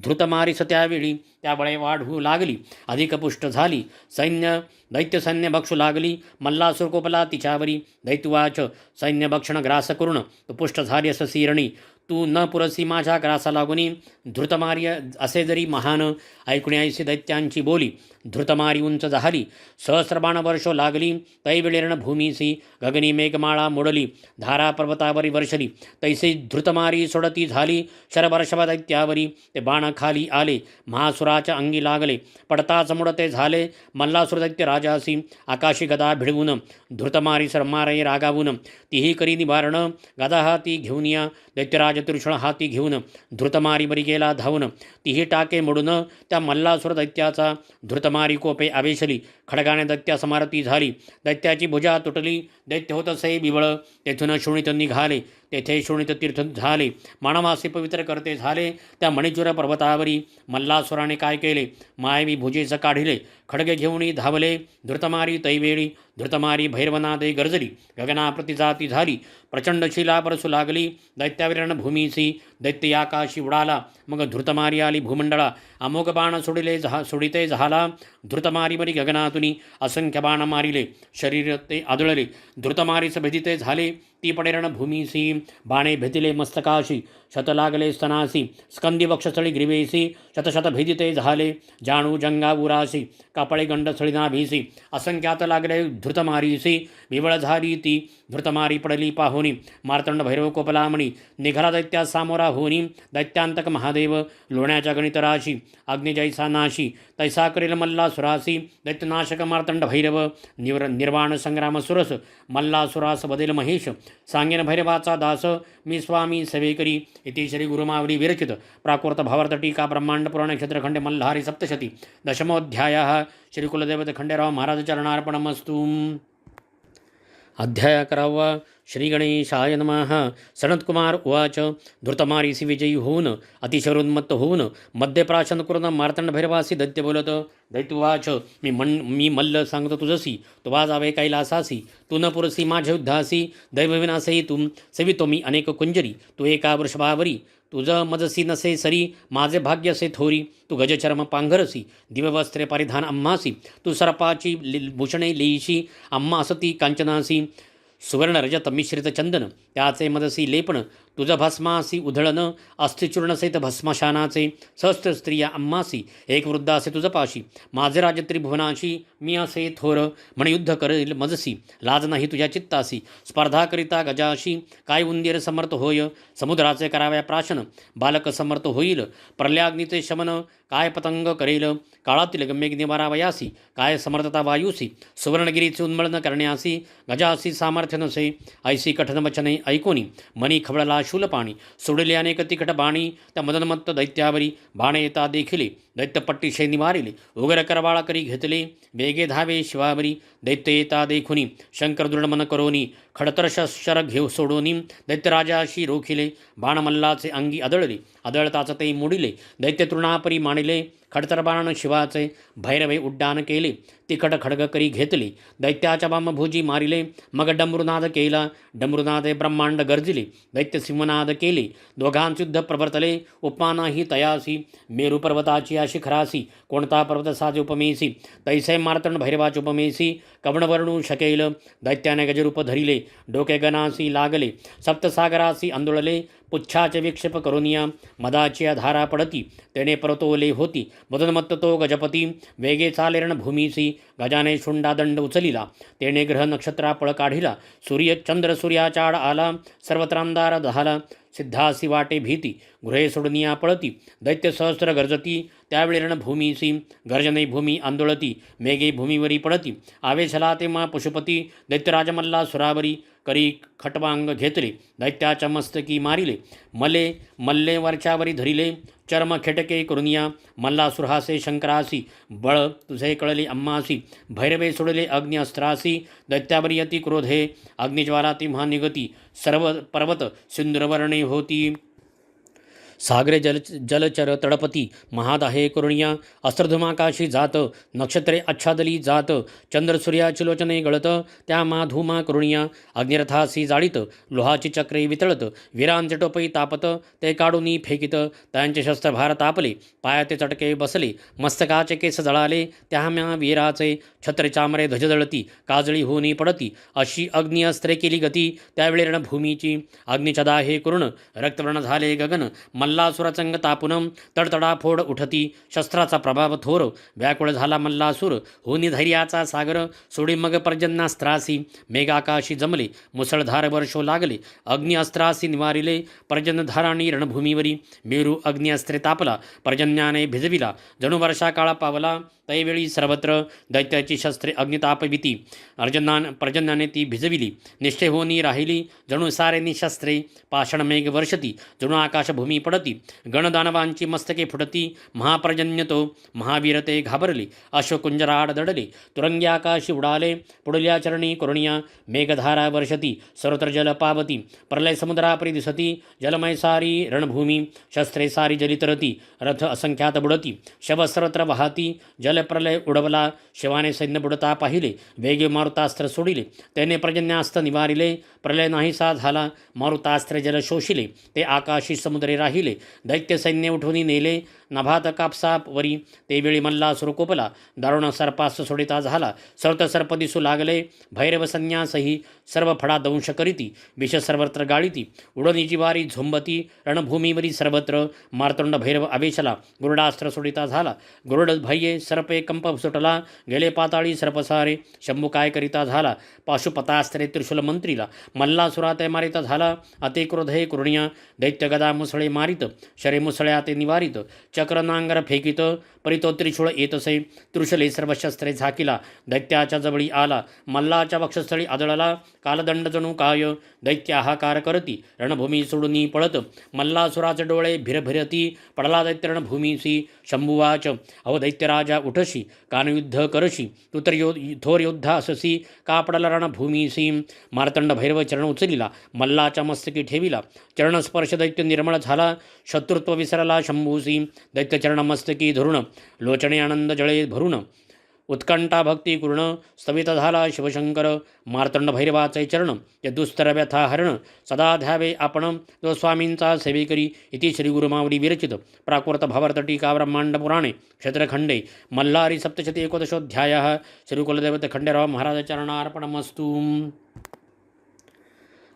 धृतमारीस त्यावेळी त्याबळे वाढू लागली अधिक पुष्ट झाली सैन्य दैत्य सैन्य बक्षू लागली मल्लासुर कोपला तिच्यावरी दैत्युवाच सैन्य भक्षण ग्रास करून तो पुष्ट झाली अस सिरणी तू न पुरसी माझ्या ग्रासा लागुनी धृतमारी असे जरी महान ऐकून ऐसी दैत्यांची बोली धृतमारी उंच झाली सहस्रबाण वर्षो लागली तैवेळेरण भूमीसी गगनी मेघमाळा मोडली धारा पर्वतावरी वर्षली तैसे धृतमारी सोडती झाली शरवर्षभ दैत्यावरी ते बाण खाली आले महासुराच्या अंगी लागले पडताच मुडते झाले मल्लासुर दैत्य राजासी आकाशी गदा भिडवून धृतमारी सरमारे रागावून तीही करी निवारण गदा हाती घेऊन या दैत्यराज त्रिशूळ हाती घेऊन धृतमारी बरी गेला धावून तीही टाके मोडून त्या मल्लासुर दैत्याचा धृतमारी कोपे आवेशली खडगाने दैत्या समारती झाली दैत्याची भुजा तुटली दैत्य होत असे बिबळ तेथून शोणित निघाले तेथे शोणित तीर्थ झाले मानवासी पवित्र करते झाले त्या मणिचूर पर्वतावरी मल्लासुराने काय केले मायवी भुजेच काढिले खडगे घेऊन धावले धृतमारी तैवेळी धृतमारी भैरवनादे गर्जली गगनाप्रती जाती झाली प्रचंड शिला बरसू लागली दैत्याविरण भूमीसी दैत्य आकाशी उडाला मग धृतमारी आली भूमंडळा अमोघ बाण सोडिते झाला धृतमारी बरी गगनातुनी असंख्य बाण मारिले शरीर ते आदळले धृतमारीस भेदिते झाले ती पडेरण भूमीसी बाणे भेदिले मस्तकाशी शत लागले स्तनासी स्कंदी वक्षस्थळी ग्रीवेसी शतशत भेदिते झाले जाणू जंगावुरासी कापळे गंडस्थळी नाभीसी असंख्यात लागले धृतमारीसी विवळ झाली ती धृतमारी पडली पाहोनी मार्तंड भैरव कोपलामणी निघाला दैत्या सामोरा होनी दैत्यांतक महादेव लोण्याच्या गणितराशी अग्निजैसा नाशी तैसा करेल मल्लासुरासी दैत्यनाशक मार्तंड भैरव निर्वाण संग्राम सुरस मल्लासुरास बदेल महेश सांगेन भैरवाचा दास मी स्वामी सेवेकरी इति श्री गुरुमावली विरचित प्राकृत भावार्थ टीका ब्रह्मांड पुराण क्षेत्रखंडे मल्हारी सप्तशती दशमोध्यायः श्री कुलदेवत खंडेराव महाराज चरणार्पणमस्तु. अध्याय 11 श्री गणेशाय नमः. सनत्कुमार उवाच धृतमारीसी विजयी होऊन अतिशयोन्मत्त होऊन मध्यप्राशन करून मार्तंड भैरवासी दैत्य बोलत दैत्युवाच मी मल्ल सांगतो तुझसी तुवा जावे कैलासासी तू न पुरसी माझ्या युद्धासी दैवविनासही तुम सेवितो मी अनेक कुंजरी तू एका वृषभावरी तुझं मजसी नसे सरी माझे भाग्य असे थोरी तू गजचर्म पांघरसी दिव्यवस्त्रे परिधान अम्मासी तू सरपाची भूषणे लेईशी अम्मा असती कांचनासी सुवर्ण रजत मिश्रित चंदन त्याचे मदसी लेपण तुझ भस्मासी उधळण अस्थिचूर्णसहित भस्मशानाचे सहस्त्र स्त्रिया आम्हासी एक वृद्ध असे तुझ पाशी माझे राज त्रिभुवनाशी मी असे थोर म्हण युद्ध करेल मजसी लाज नाही तुझ्या चित्तासी स्पर्धा करिता गजाशी काय उंदीर समर्थ होय समुद्राचे कराव्या प्राशन बालक समर्थ होईल प्रलयाग्नीचे शमन काय पतंग करेल काळातील गम्यग्नी मारावयासी काय समर्थता वायुसी सुवर्णगिरीचे उन्मळन करण्यासी गजासी सामर्थ्य नसे ऐसी कठन वचने ऐकोनी मनी खवळला शूलपाणी सोडले अनेक तिकट बाणी त्या मदनमत्त दैत्यावरी बाणे येता देखिले दैत्यपट्टीशे निवारिले उगर करवाळा करी घेतले वेगे धावे शिवावरी दैत्य येता देखुनी शंकर दृढमन करोनी खडतर शर घेऊ सोडोनी दैत्यराजाशी रोखिले बाणमल्लाचे अंगी आदळले आदळताच ते मोडिले दैत्य तृणापरी मांडिले खडतर बाण शिवाचे भैरवे उड्डाण केले तिखट खडग करी घेतले दैत्याच्या बामभुजी मारिले मग डमरुनाद केला डमरुनादे ब्रह्मांड गर्जिले दैत्य सिंहनाद केले दोघांयुद्ध प्रवर्तले उपमानाही तयासी मेरू पर्वताची या शिखरासी कोणता पर्वत साजे उपमेसी तैसे मार्तंड भैरवाचे उपमेसी कवणवर्णू शकेल दैत्याने गजरूप धरिले डोके गणासी लागले सप्तसागरासी आंदोळले पुच्छाचे विक्षेप करोनिया मदाची धारा पडती तेने परतोले होती मदनमत्त तो गजपती वेगे चाले रणभूमीसी गजाने शुंडादंड उचलिला तेने ग्रह नक्षत्रा पळ काढिला सूर्य चंद्र सूर्याचाड आला सर्वत्रांदार दहाला सिद्धासी वाटे भीती गृहे सोडनिया पळती दैत्य सहस्र गर्जती त्यावेळी रणभूमीसी गर्जने भूमी आंदोळती मेघे भूमीवरी पडती आवेशला ते मा पशुपती दैत्यराजमल्ला सुरावरी करी खटवांग घेतले दैत्याच्या मस्तकी मारिले मले मल्ले वरच्यावरी धरिले चर्म खेटके करुनिया मल्ला सुरहासे शंकरासी बळ तुझे कळले अम्मासी भैरवे सोडले अग्नि अस्त्रासी दैत्यावरी अति क्रोधे अग्निज्वाला तिम्हा निगती सर्व पर्वत सिंधुरवर्णे होती सागरे जलचर तडपती महादाहे करुणिया अस्त्रधुमाकाशी जात नक्षत्रे आच्छादली जात चंद्र सूर्याची लोचने गळत त्या माधुमा करुणिया अग्निरथासी जाळीत लोहाची चक्रे वितळत वीरांचे टोपई तापत ते काढूनी फेकित त्यांचे शस्त्रभार तापले पायाते चटके बसले मस्तकाचे केस जळाले त्याम्या वीराचे छत्र चामरे ध्वजदळती काजळी होनी पडती अशी अग्नि अस्त्रे केली गती त्यावेळी रणभूमीची अग्निच्या दाहे करुण रक्तवर्ण झाले गगन मल्लासुरचंग तापुनम तडतडा फोड उठती शस्त्राचा प्रभाव थोर व्याकुळ झाला मल्लासूर होनी धैर्याचा सागर सोडी मग पर्जन्यास्त्रासी मेघाकाशी जमले मुसळधार वर्षो लागले अग्नि अस्त्रासी निवारिले पर्जन्यधाराणी रणभूमीवरी मेरू अग्नि अस्त्रे तापला पर्जन्याने भिजविला जणू वर्षा काळा पावला तैवेळी सर्वत्र दैत्याची शस्त्रे अग्नितापविती पर्जन्याने ती भिजविली निष्ठे होनी राहिली जणू सारेनी शस्त्रे पाषाण मेघ वर्षती जणू आकाशभूमी पडती गणदानवांची मस्तके फुटती महापर्जन्य तो महावीर ते घाबरले अश्वकुंजराड दडले तुरंगी आकाशी उडाले पुढल्या चरणी करुणिया मेघधारा वर्षती सर्वत्र जल पावती प्रलय समुद्रापरी दिसती जलमय सारी रणभूमी शस्त्रे सारी जलितरती रथ असंख्यात बुडती शव सर्वत्र वाहती जलप्रलय उडवला शिवाने सैन्य बुडता पाहिले वेगे मारुतास्त्र सोडिले त्याने पर्जन्यास्त्र निवारिले प्रलय नाहीसा झाला मारुतास्त्रे जल शोषिले ते आकाशी समुद्रे राहिले दैत्य सैन्य उठवून नेले नभात कापसापवरी तेवेळी मल्लासुर कोपला दारुण सर्पास सोडिता झाला सर्वत सर्प दिसू लागले भैरव संन्यासही सर्व फडा दंश करीती विष सर्वत्र गाळीती उडणीची वारी झोंबती रणभूमीवरी सर्वत्र मार्तंड भैरव आवेशला गुरुडास्त्र सोडिता झाला गुरुड भय्ये सर्पे कंप सुटला गेले पाताळी सर्पसारे शंभू काय करिता झाला पाशुपतास्त्रे त्रिशूल मंत्रीला मल्लासुरा ते मारिता झाला अति क्रोधे कुरुणिया दैत्य गदा मुसळे मारित शरे मुसळ्या ते निवारित चक्र नांगर फेकित परितो त्रिशूळ येतसे त्रिशूले सर्व शस्त्रे झाकिला दैत्याच्या जवळी आला मल्लाच्या वक्षस्थळी आदळला कालदंड जणू काय दैत्य हाकार करती रणभूमी सोडून पळत मल्लासुराचे डोळे भिरभिरती पडला दैत्य रणभूमीसी शंभुवाच अहो दैत्यराजा उठशी कानयुद्ध करशी तू तर थोर योद्धा अससी का पडला रणभूमीसी मार्तंड भैरव चरण उचलिला मल्लाच्या मस्तकी ठेविला चरणस्पर्श दैत्य निर्मळ झाला शत्रुत्व विसरला शंभूसी दैत्य चरण मस्तकी धरुण लोचने आनंद जळे भरून उत्कंठा भक्ती पूर्ण स्तवित झाला शिवशंकर मार्तंड भैरवाचे चरण ते दुस्तर व्यथा हरण सदा ध्यावे आपण तो स्वामींचा सेवेकरी इति श्री गुरुमावली विरचित प्राकृत भावार्थ टीका ब्रह्मांड पुराणे क्षेत्रखंडे मल्हारी सप्तशती एकोदशोऽध्यायः श्री कुलदेवत खंडेराव महाराज चरणार्पणमस्तु।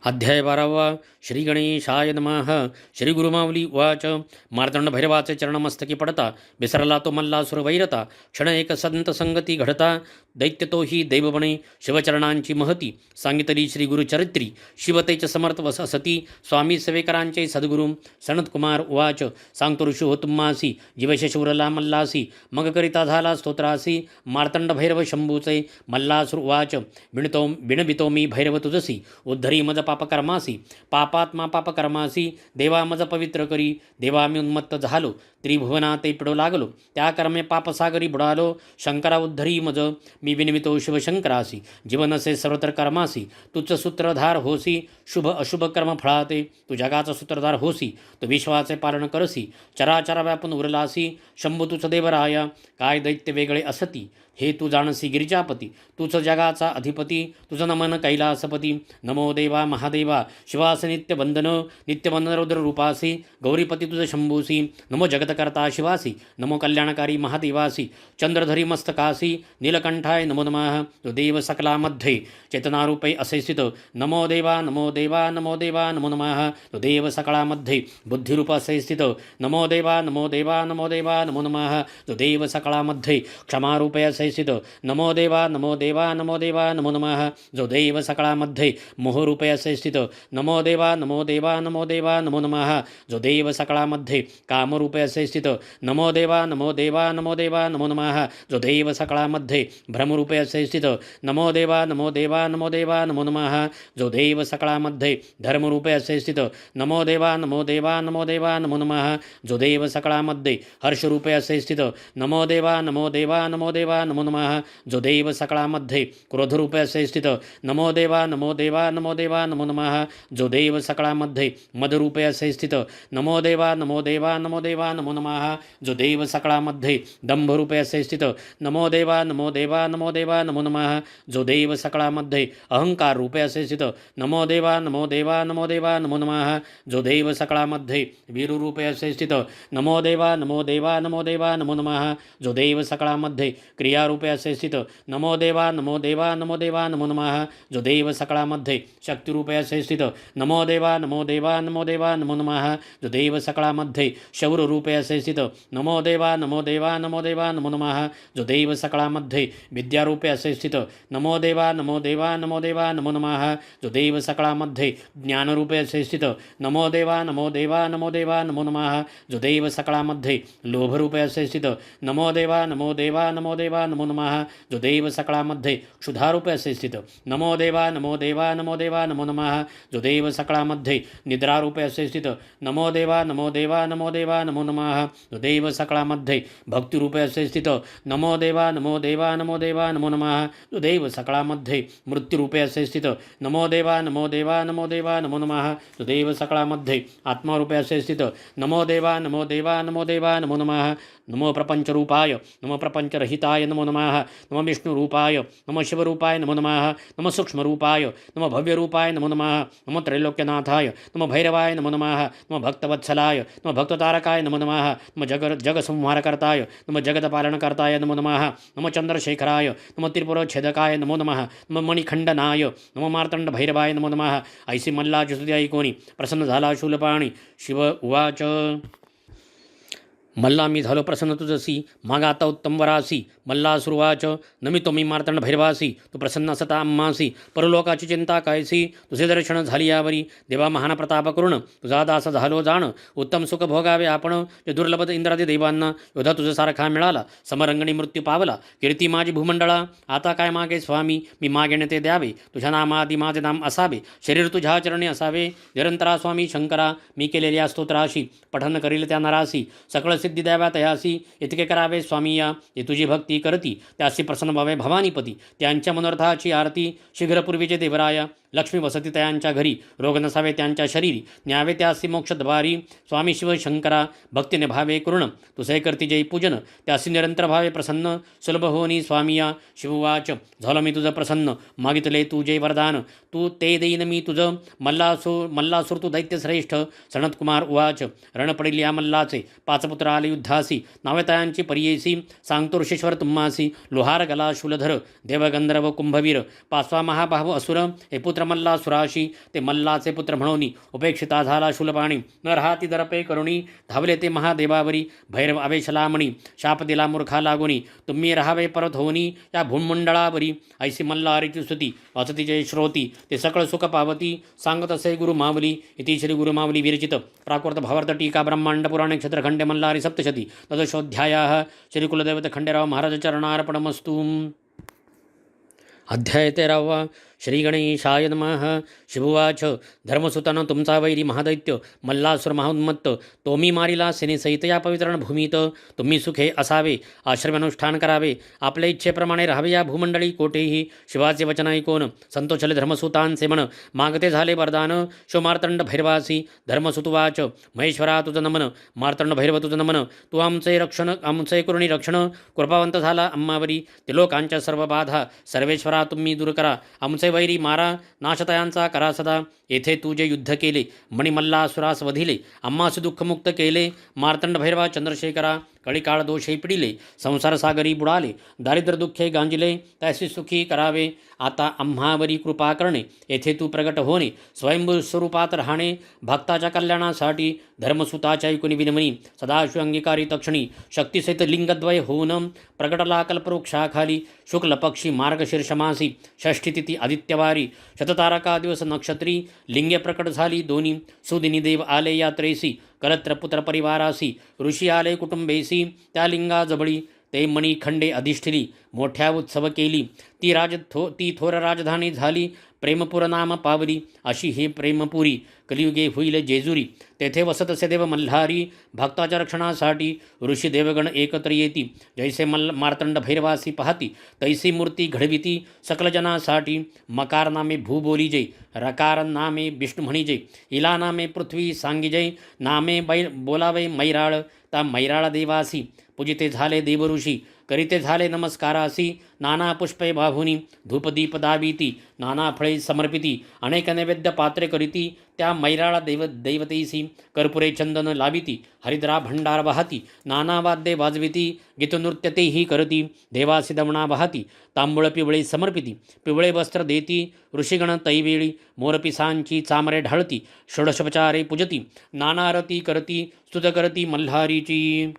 अध्याय 12 श्री गणेशाय नमः. श्री गुरुमाऊली उवाच. मार्तंड भैरवाचे चरणमस्तकी पडता विसरला तो मल्लासुर वैरता. क्षण एक संत संगती घडता दैत्य तो ही दैवबणे. शिवचरणांची महती सांगितली श्री गुरुचरित्री. शिवतेच समर्थ वस असती स्वामी सेवेकरांचे सद्गुरू. सनतकुमार उवाच. सांगतो ऋषी हो तुम्हासी जीवशेष उरला मल्लासी. मग करिता झाला स्तोत्रासी मार्तंड भैरव शंभूचे. मल्लासुर उवाच. विणवितो मी भैरव तुझसी उद्धरी मज पापकर्मासी. पापात्मा पापकर्मासी देवा मज पवित्र करी. देवा मी उन्मत्त झालो त्रिभुवना ते पिडो लागलो. त्या कर्मे पापसागरी बुडालो. शंकरा उद्धरी मज मी विनवितो शिवशंकरासी. जीवनसे सर्वत्र कर्मासी तुझ सूत्रधार होसी. शुभ अशुभ कर्म फळाते तू जगाचा सूत्रधार होसी. तू विश्वाचे पालन करसी चराचरा व्यापून उरलासी. शंभू तुझ देवराया काय दैत्य वेगळे असती. हे तू जाणसी गिरिजापती तूच जगाचा अधिपती. तुझं नमन कैलासपती. नमो देवा महादेवा शिवास नित्यवंदन. नित्यवंदन रुद्र रूपासी गौरीपती तुझ शंभूसी. नमो जगतकर्ता शिवासी. नमो कल्याणकारी महादेवासी. चंद्रधरी मस्तकासी नीलकंठाय नमो नमः. तो देव सकलामध्ये चेतनारूपे असे स्थित. नमो देवा नमो देवा नमो देवा नमो नमः. तो देव सकळामध्ये बुद्धिरूप असे स्थित. नमो देवा नमो देवा नमो देवा नमो नमः. तो देव सकळामध्ये क्षमारूपे असे स्थित. नमो देवा नमो देवा नमो देवा नमो नमः. जो देव सकळामध्ये मोहरूपे असे स्थित. नमो देवा नमो देवा नमो देवा नमो नमः. जो देव सकळामध्ये कामरूपे असे स्थित. नमो देवा नमो देवा नमो देवा नमो नमः. जो देव सकळामध्ये भ्रमरूपे असे स्थित. नमो देवा नमो देवा नमो देवा नमो नमः. जो देव सकळामध्ये धर्मरूपे असे स्थित. नमो देवा नमो देवा नमो देवा नमो नमः. जो देव सकळामध्ये हर्षरूपे असे स्थित. नमो देवा नमो देवा नमो देवा नमो नमः. जो देव सकळामध्ये क्रोधरूपे असे स्थित. नमो देवा नमो देवा नमो देवा नमो नमः. जो देव सकळामध्ये मदरूपे असे स्थित. नमो देवा नमो देवा नमो देवा नमो नमः. जो देव सकळामध्ये दंभरूपे असे स्थित. नमो देवा नमो देवा नमो देवा नमो नमः. जो देव सकळामध्ये अहंकार रूपे असे स्थित. नमो देवा नमो देवा नमो देवा नमो नमः. जो देव सकळामध्ये वीरूरूपे असे स्थित. नमो देवा नमो देवा नमो देवा नमो नमः. जो देव सकळामध्ये क्रियारूपे असे स्थित. नमो देवा नमो देवा नमो देवा नमो नमः. जो देव सकळामध्ये शक्तिरूपे असे स्थित. नमो देवा नमो देवा नमो देवा नमो नमः. जो देव सकळामध्ये शौर्यरूपे असे स्थित. नमो देवा नमो देवा नमो देवा नमो नमः. जो देव सकळामध्ये विद्यारूपे असे स्थित. नमो देवा नमो देवा नमो देवा नमो नमः. जो देव सकळामध्ये ज्ञानरूपे असे स्थित. नमो देवा नमो देवा नमो देवा नमो नमः. जो देव सकळामध्ये लोभरूपे असे स्थित. नमो देवा नमो देवा नमो देवा नमो नमः. जो देव सकळामध्ये क्षुधारूपे असे स्थित. नमो देवा नमो देवा नमो देवा नमो नमः. जो देव सकळामध्ये निद्रारूपे असे स्थित. नमो देवा नमो देवा नमो देवा नमो नमः. जो देव सकळामध्ये भक्तिरूपे असे स्थित. नमो देवा नमो देवा नमो देवा नमो नमः. जो देव सकळामध्ये मृत्यूरूपे असे स्थित. नमो देवा नमो देवा नमो देवा नमो नमः. जो देव सकळामध्ये आत्मारूपे असे स्थित. नमो देवा नमो देवा नमो देवा नमो नमः. नमो प्रपंचरूपाय नमो प्रपंचरहिताय नमो नमः. नमो विष्णुरूपाय नमो शिवरूपाय नमो नमः. नमो सूक्ष्मरूपाय नमो भव्यरूपाय नमो नमः. नमो त्रैलोक्यनाथाय नमो भैरवाय नमो नमः. नमो भक्तवत्सलाय नमो भक्ततारकाय नमो नमः. नमो जगसंहारकर्ताय नमो जगतपालनकर्ताय नमो नमः. नमो चंद्रशेखराय नमो त्रिपुरोच्छेदकाय नमो नमः. नमो मणिखंडनाय नमो मार्तंड भैरवाय नमो नमः. ऐसी मल्लाची स्तुती ऐकोनी प्रसन्न झाला शूलपाणी. शिव उवाच. मल्ला मी झालो प्रसन्न तुझसी मागा आता उत्तम वरासी. मल्लासुरुवाच. नमितो मी मार्तंड भैरवासी तू प्रसन्न असता आम्हासी. परलोकाची चिंता कायसी तुझे दर्शन झाली यावरी. देवा महान प्रताप करुण तुझा दास झालो जाण. उत्तम सुख भोगावे आपण जे दुर्लभ इंद्रादी देवांना. योधा तुझ्यासारखा मिळाला समरंगणी मृत्यू पावला. कीर्ती माझी भूमंडळा आता काय मागे स्वामी मी मागेने ते द्यावे. तुझ्या नामाआधी माझे नाम असावे शरीर तुझ्या चरणी असावे. निरंतरा स्वामी शंकरा मी केलेल्या स्तोत्राशी पठन करील त्या नरासी. सकळ सिद्धी द्याव्या तयासी इतके करावे स्वामी या. जे तुझी भक्ती करती त्यासी प्रसन्न व्हावे भवानीपती. त्यांच्या मनोरथाची आरती शीघ्रपूर्वीचे देवराया. लक्ष्मी वसती त्यांच्या घरी रोग नसावे त्यांच्या शरीरी. न्यावे त्यासी मोक्षद्वारी. स्वामी शिव शंकरा भक्तीने भावे करुण तुसे करती जय पूजन. त्यासी निरंतर भावे प्रसन्न सुलभ होनी स्वामी या. शिववाच. झालो मी तुझं प्रसन्न मागितले तू जय वरदान. तू ते देईन मी तुझं मल्लासूर तू दैत्यश्रेष्ठ. सनतकुमार उवाच. रण पडिल या मल्लाचे 5 पुत्र आले युद्धासी. नावे तयांची परियेसी सांगतो ऋषेश्वर तुम्हासी. लोहार गला शूलधर देवगंधर्व कुंभवीर. 5वा महाबाहू असुर हे पुत्र पुत्र मल्लासुराशी ते मल्लाचे पुत्र म्हणून उपेक्षिता झाला शूलपाणी न राहाती दरपे करुणी धावले ते महादेवावरी भैरव आवेशलामणी शाप दिला मूर्खा लागुनी तुम्ही राहावे परत होनी या भूमंडळावरी ऐसी मल्लारीची स्तुती वाचती जय श्रोती ते सकळ सुख पावती सांगत असे गुरु मावली इति श्री गुरु मावली विरचित प्राकृत भावार्थ टीका ब्रह्मांड पुराणे क्षेत्रखंडे मल्लारी सप्तशती तदशोध्याय श्री कुलदैवत खंडेराव महाराज चरणार्पणमस्तु। अध्याय 13 श्री गणेशाय नमः। शिववाच धर्मसुतानं तुमचा वैरी महादैत्य मल्लासुर महाउन्मत्त तोमी मारिला सेनेसहित या पवित्र भूमीत तुम्ही सुखे असावे आश्रमानुष्ठान करावे आपल्या इच्छेप्रमाणे राहावे या भूमंडळी कोठेही शिवाचे वचन ऐकून संतोषले धर्मसुतांचे मन मागते झाले वरदान शो मार्तंड भैरवासी धर्मसुतवाच महेश्वरा तुझं नमन मार्तंड भैरव तुझं नमन तू आमचे रक्षण आमचे करुणी रक्षण कृपावंत झाला आम्हावरी ते लोकांच्या सर्व बाधा सर्वेश्वरा तुम्ही दूर करा आमचे वैरी मारा नाशतयांचा करा सदा येथे तू जे युद्ध केले मणिमल्लासुरास वधिले आम्हास दुःखमुक्त केले मार्तंड भैरवा चंद्रशेखरा कळीकाळ दोषे पिडिले संसार सागरी बुडाले दारिद्र्य दुःखे गांजिले त्याशी सुखी करावे आता आम्हावरी कृपा करणे येथे तू प्रगट होणे स्वयंभू स्वरूपात राहणे भक्ताच्या कल्याणासाठी धर्मसुताच्या ऐकुनी विनमनी सदाशिव अंगीकारी तक्षणी शक्तिसहित लिंगद्वय होऊन प्रगटला कल्पवृक्षाखाली शुक्ल पक्षी मार्गशीर्षमासी षष्ठी तिथी आदित्यवारी शततारका दिवस नक्षत्री लिंगे प्रकट झाली दोन्ही सुदिनी देव आले यात्रेसी कलत्र पुत्र परिवारासी ऋषी आले कुटुंबेसी त्या लिंगा जबळी ते मणी खंडे अधिष्ठिली मोठ्या उत्सव केली ती थोर राजधानी झाली प्रेमपुर नाम पावली अशी हे प्रेमपुरी कलियुगे होईल जेजुरी तेथे वसत असे देव मल्हारी भक्ताच्या रक्षणासाठी ऋषी देवगण एकत्र येती जैसे मार्तंड भैरवासी पाहती तैसी मूर्ती घडविती सकल जनासाठी मकार नामे भू बोली जय रकार नामे विष्णू म्हणी जय इला नामे पृथ्वी सांगी जय नामे बोलावे मैराळ ता मैराळ देवासी पूजिते झाले देवऋषी करीते झाले नमस्कारासी नाना पुष्पे बाहुनी धूपदीप दाविती नाना फळे समर्पिती अनेक नैवेद्य पात्रे करीती त्या मैराळा दैवतेसी कर्पुरे चंदन लाविती हरिद्रा भंडार वाहती नाना वाद्ये वाजविती गीतनृत्य तेही करती देवासी दमणा वाहती तांबूळ पिवळे समर्पिती पिवळे वस्त्र देती ऋषिगण तैवेळी मोरपिसांची चामरे ढाळती षोडशोपचारे पूजती नाना आरती करती स्तुत करती मल्हारीची।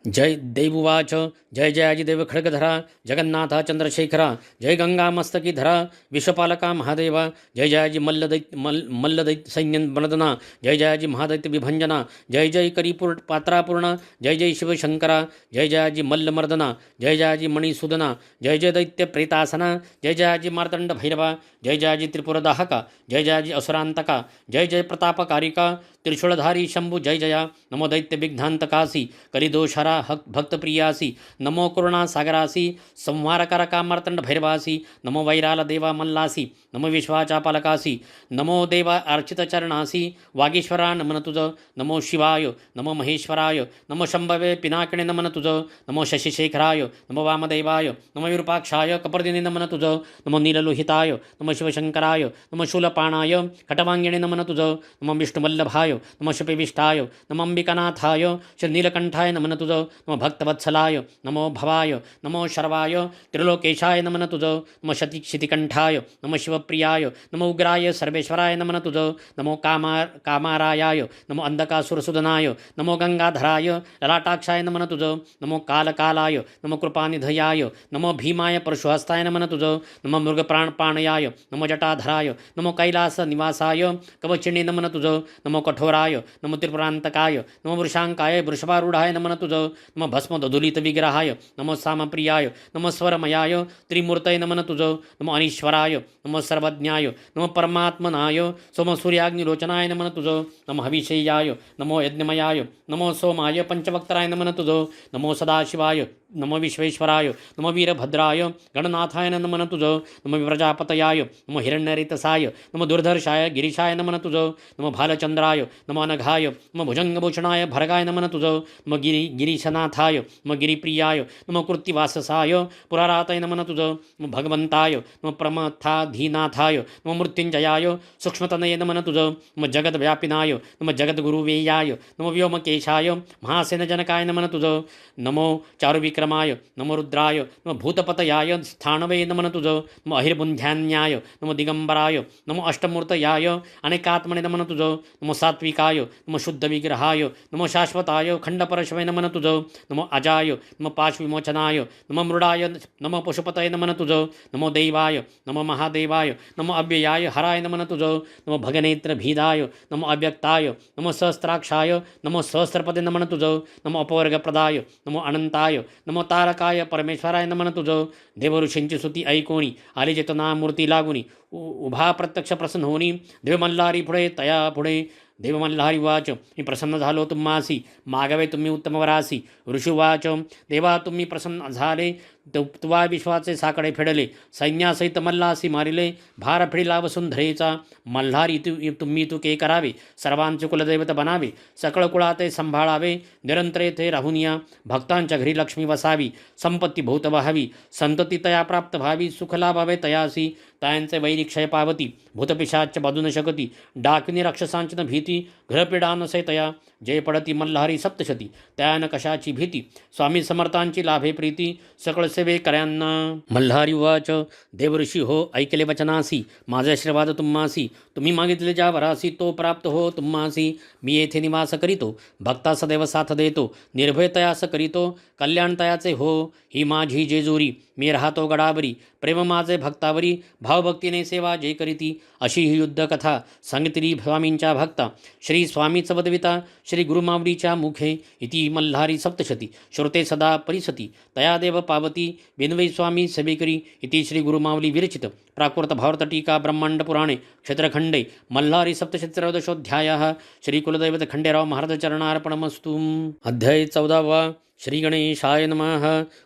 जय देवुवाच जय जयाजी देव खड्गधरा जगन्नाथा चंद्रशेखरा जय गंगा मस्तकीधरा विश्वपालका महादेवा जय जयाजी मल्लदैत्य सैन्य मर्दना जय जयाजी महादैत्य विभंजना जय जय करीपूर पात्रापूर्ण जय जय शिवशंकरा जय जयाजी मल्लमर्दना जय जयाजी मणिसूदना जय जय दैत्य प्रेतासना जय जयाजी मार्तंड भैरवा जय जयाजी त्रिपुरदाहका जय जयाजी असुरांतका जय जय प्रतापकारिका त्रिशूलधारी शंभु जय जया नमो दैत्य विघ्नांतकासी कलिदोषहरा भक्तप्रियासी नमो करुणा सागरासी संहारकारका मार्तंड भैरवासी नमो वैराल देवा मल्लासी नमो विश्वाचा पालकासी नमो देवा अर्चित चरणासी वागीश्वरा नमन तुझ नमो शिवाय नमो महेश्वराय नमो शंभवे पिनाकिणे नमन तुझ नमो शशिशेखराय नमो वामदेवाय नमो विरूपाक्षाय कपर्दिने नमन तुझ नमो नीललोहिताय नमो शिवशंकराय नमो शूलपाणाय खटवांगिणे नमन तुझ नमो विष्णुवल्लभाय नमो शपिविष्टाय नमो अंबिकानाथाय श्री नीलकंठाय नमन तुझ नमो भक्तवत्सलाय नमो भवाय नमो शर्वाय त्रिलोकेशाय नमन तुझ नमो क्षितिकंठाय नमो शिवप्रियाय नमो उग्राय सर्वेश्वराय नमन तुझ नमो कामारायाय नमो अंधकासुरसुदनाय नमो गंगाधराय ललाटाक्षाय नमन तुझ नमो कालकालाय नमो कृपानिधयाय नमो भीमाय परशुहस्ताय नमन तुझ नमो मृगप्राणपाणयाय नमो जटाधराय नमो कैलास निवासाय कवचिणे नमन तुझ नमो कठोराय नमो त्रिपुरांतकाय नमो वृषांकाय वृषभारूढाय नमन तुझ नमो भस्मदधुलित विग्रहाय नमो सामप्रियाय नमो स्वरमयाय त्रिमूर्तये नमन तुझ नमो अनीश्वराय नमो सर्वज्ञाय नमो परमात्मनाय सोम सूर्याग्निलोचनाय नमन तुझ नमो हविषेयाय नमो यज्ञमयाय नमो सोमाय पंचवक्त्राय नमन तुझ नमो सदाशिवाय नमो विश्वेश्वराय नमो वीरभद्राय गणनाथाय नमन तुझ नमो प्रजापतयाय नमो हिरण्यरेतसाय नमो दुर्धर्षाय गिरीशाय नमन तुझ नमो भालचंद्राय नमो अनघाय नमो भुजंगभूषणाय भरगाय नमन तुझं नमो गिरीशनाथाय नमो गिरिप्रियाय नमो कृत्तिवाससाय पुराराताय नमन तुझं नमो भगवंताय नमो प्रमथाधीनाथाय नमो मृत्युंजयाय सूक्ष्मतनये नमन तुझं नमो जगद्व्यापिनाय नमो जगद्गुरुवेयाय नमो व्योमकेशाय महासेनजनकाय नमन तुझं नमो चारुविक्रमाय नमो रुद्राय नमो भूतपतयाय स्थानवे नमन तुझं नमो अहिर्बुंध्यान्याय नमो दिगंबराय नमो अष्टमूर्तयाय अनेकात्मने नमन तुझं नमो सात्विकाय नमो शुद्धविग्रहाय नमो शाश्वताय खंडपरशवे नमन तुझं नमो अजाय नमो पाशविमोचनाय नमो मृडाय नमो पशुपतये नमन तुझं नमो देवाय नमो महादेवाय नमो अव्ययाय हराय नमन तुझं नमो भगनेत्रभीदाय नमो अव्यक्ताय नमो सहस्त्राक्षाय नमो सहस्रपदे नमन तुझं नमो अपवर्गप्रदाय नमो अनंताय नमो तारकाय परमेश्वराय नमन तुझं देवऋषींची स्तुती ऐकोणी आली चेतना मूर्ती लागुनी उभा प्रत्यक्ष प्रसन्न होणी देव मल्हारी पुढे तया पुढे देव मल्हारी वाच मी प्रसन्न झालो तुम्हासी मागावे तुम्ही उत्तम वरासी ऋषुवाच देवा तुम्ही प्रसन्न झाले तुवा विश्वाचे साकडे फेडले सैन्यासहित मल्हासी मारिले भार फिडिला वसुंधरेचा मल्हारी तुम्ही तुके करावे सर्वांचे कुलदैवत बनावे सकळ कुळाते संभाळावे निरंतर येथे राहून या भक्तांच्या घरी लक्ष्मी वसावी संपत्ती भूत व्हावी संतती तया प्राप्त व्हावी सुख लाभावे तयासी तयांचे वैरी क्षय पावती भूतपिशाच बाजून शकती डाकिनी राक्षसांची भीती घरपिडा नसे तया जय पडती मल्हारी सप्तशती त्यान कशाची भीती स्वामी समर्थांची लाभे प्रीती सकळ सेवे कर्यांना मल्हारी उवाच देवऋषी हो ऐकले वचनासी माझे आशीर्वाद तुम्हासी तुम्ही मागितले ज्या वरासी तो प्राप्त हो तुम्हासी मी येथे निवास करीतो भक्ता सदैव साथ देतो निर्भय तयास करीतो कल्याण तयाचे हो ही माझी जेजुरी मी राहतो गडावरी प्रेम माझे भक्तावरी भावभक्तीने सेवा जे करीती अशी ही युद्धकथा सांगितली स्वामींच्या भक्ता श्री स्वामीच वदविता श्री गुरुमावलीच्या मुखे इति मल्हारी सप्तशती श्रुते सदा परिसती तया देव पावती विनवै स्वामी सेवेकरी इति श्री गुरुमावली विरचित प्राकृत भारत टीका ब्रह्मांड पुराणे क्षेत्रखंडे मल्हारी सप्तशत्रयोदशोऽध्यायः श्री कुलदैवत खंडेराव महाराज चरणार्पणमस्तु। अध्याय 14 श्री गणेशाय नमः।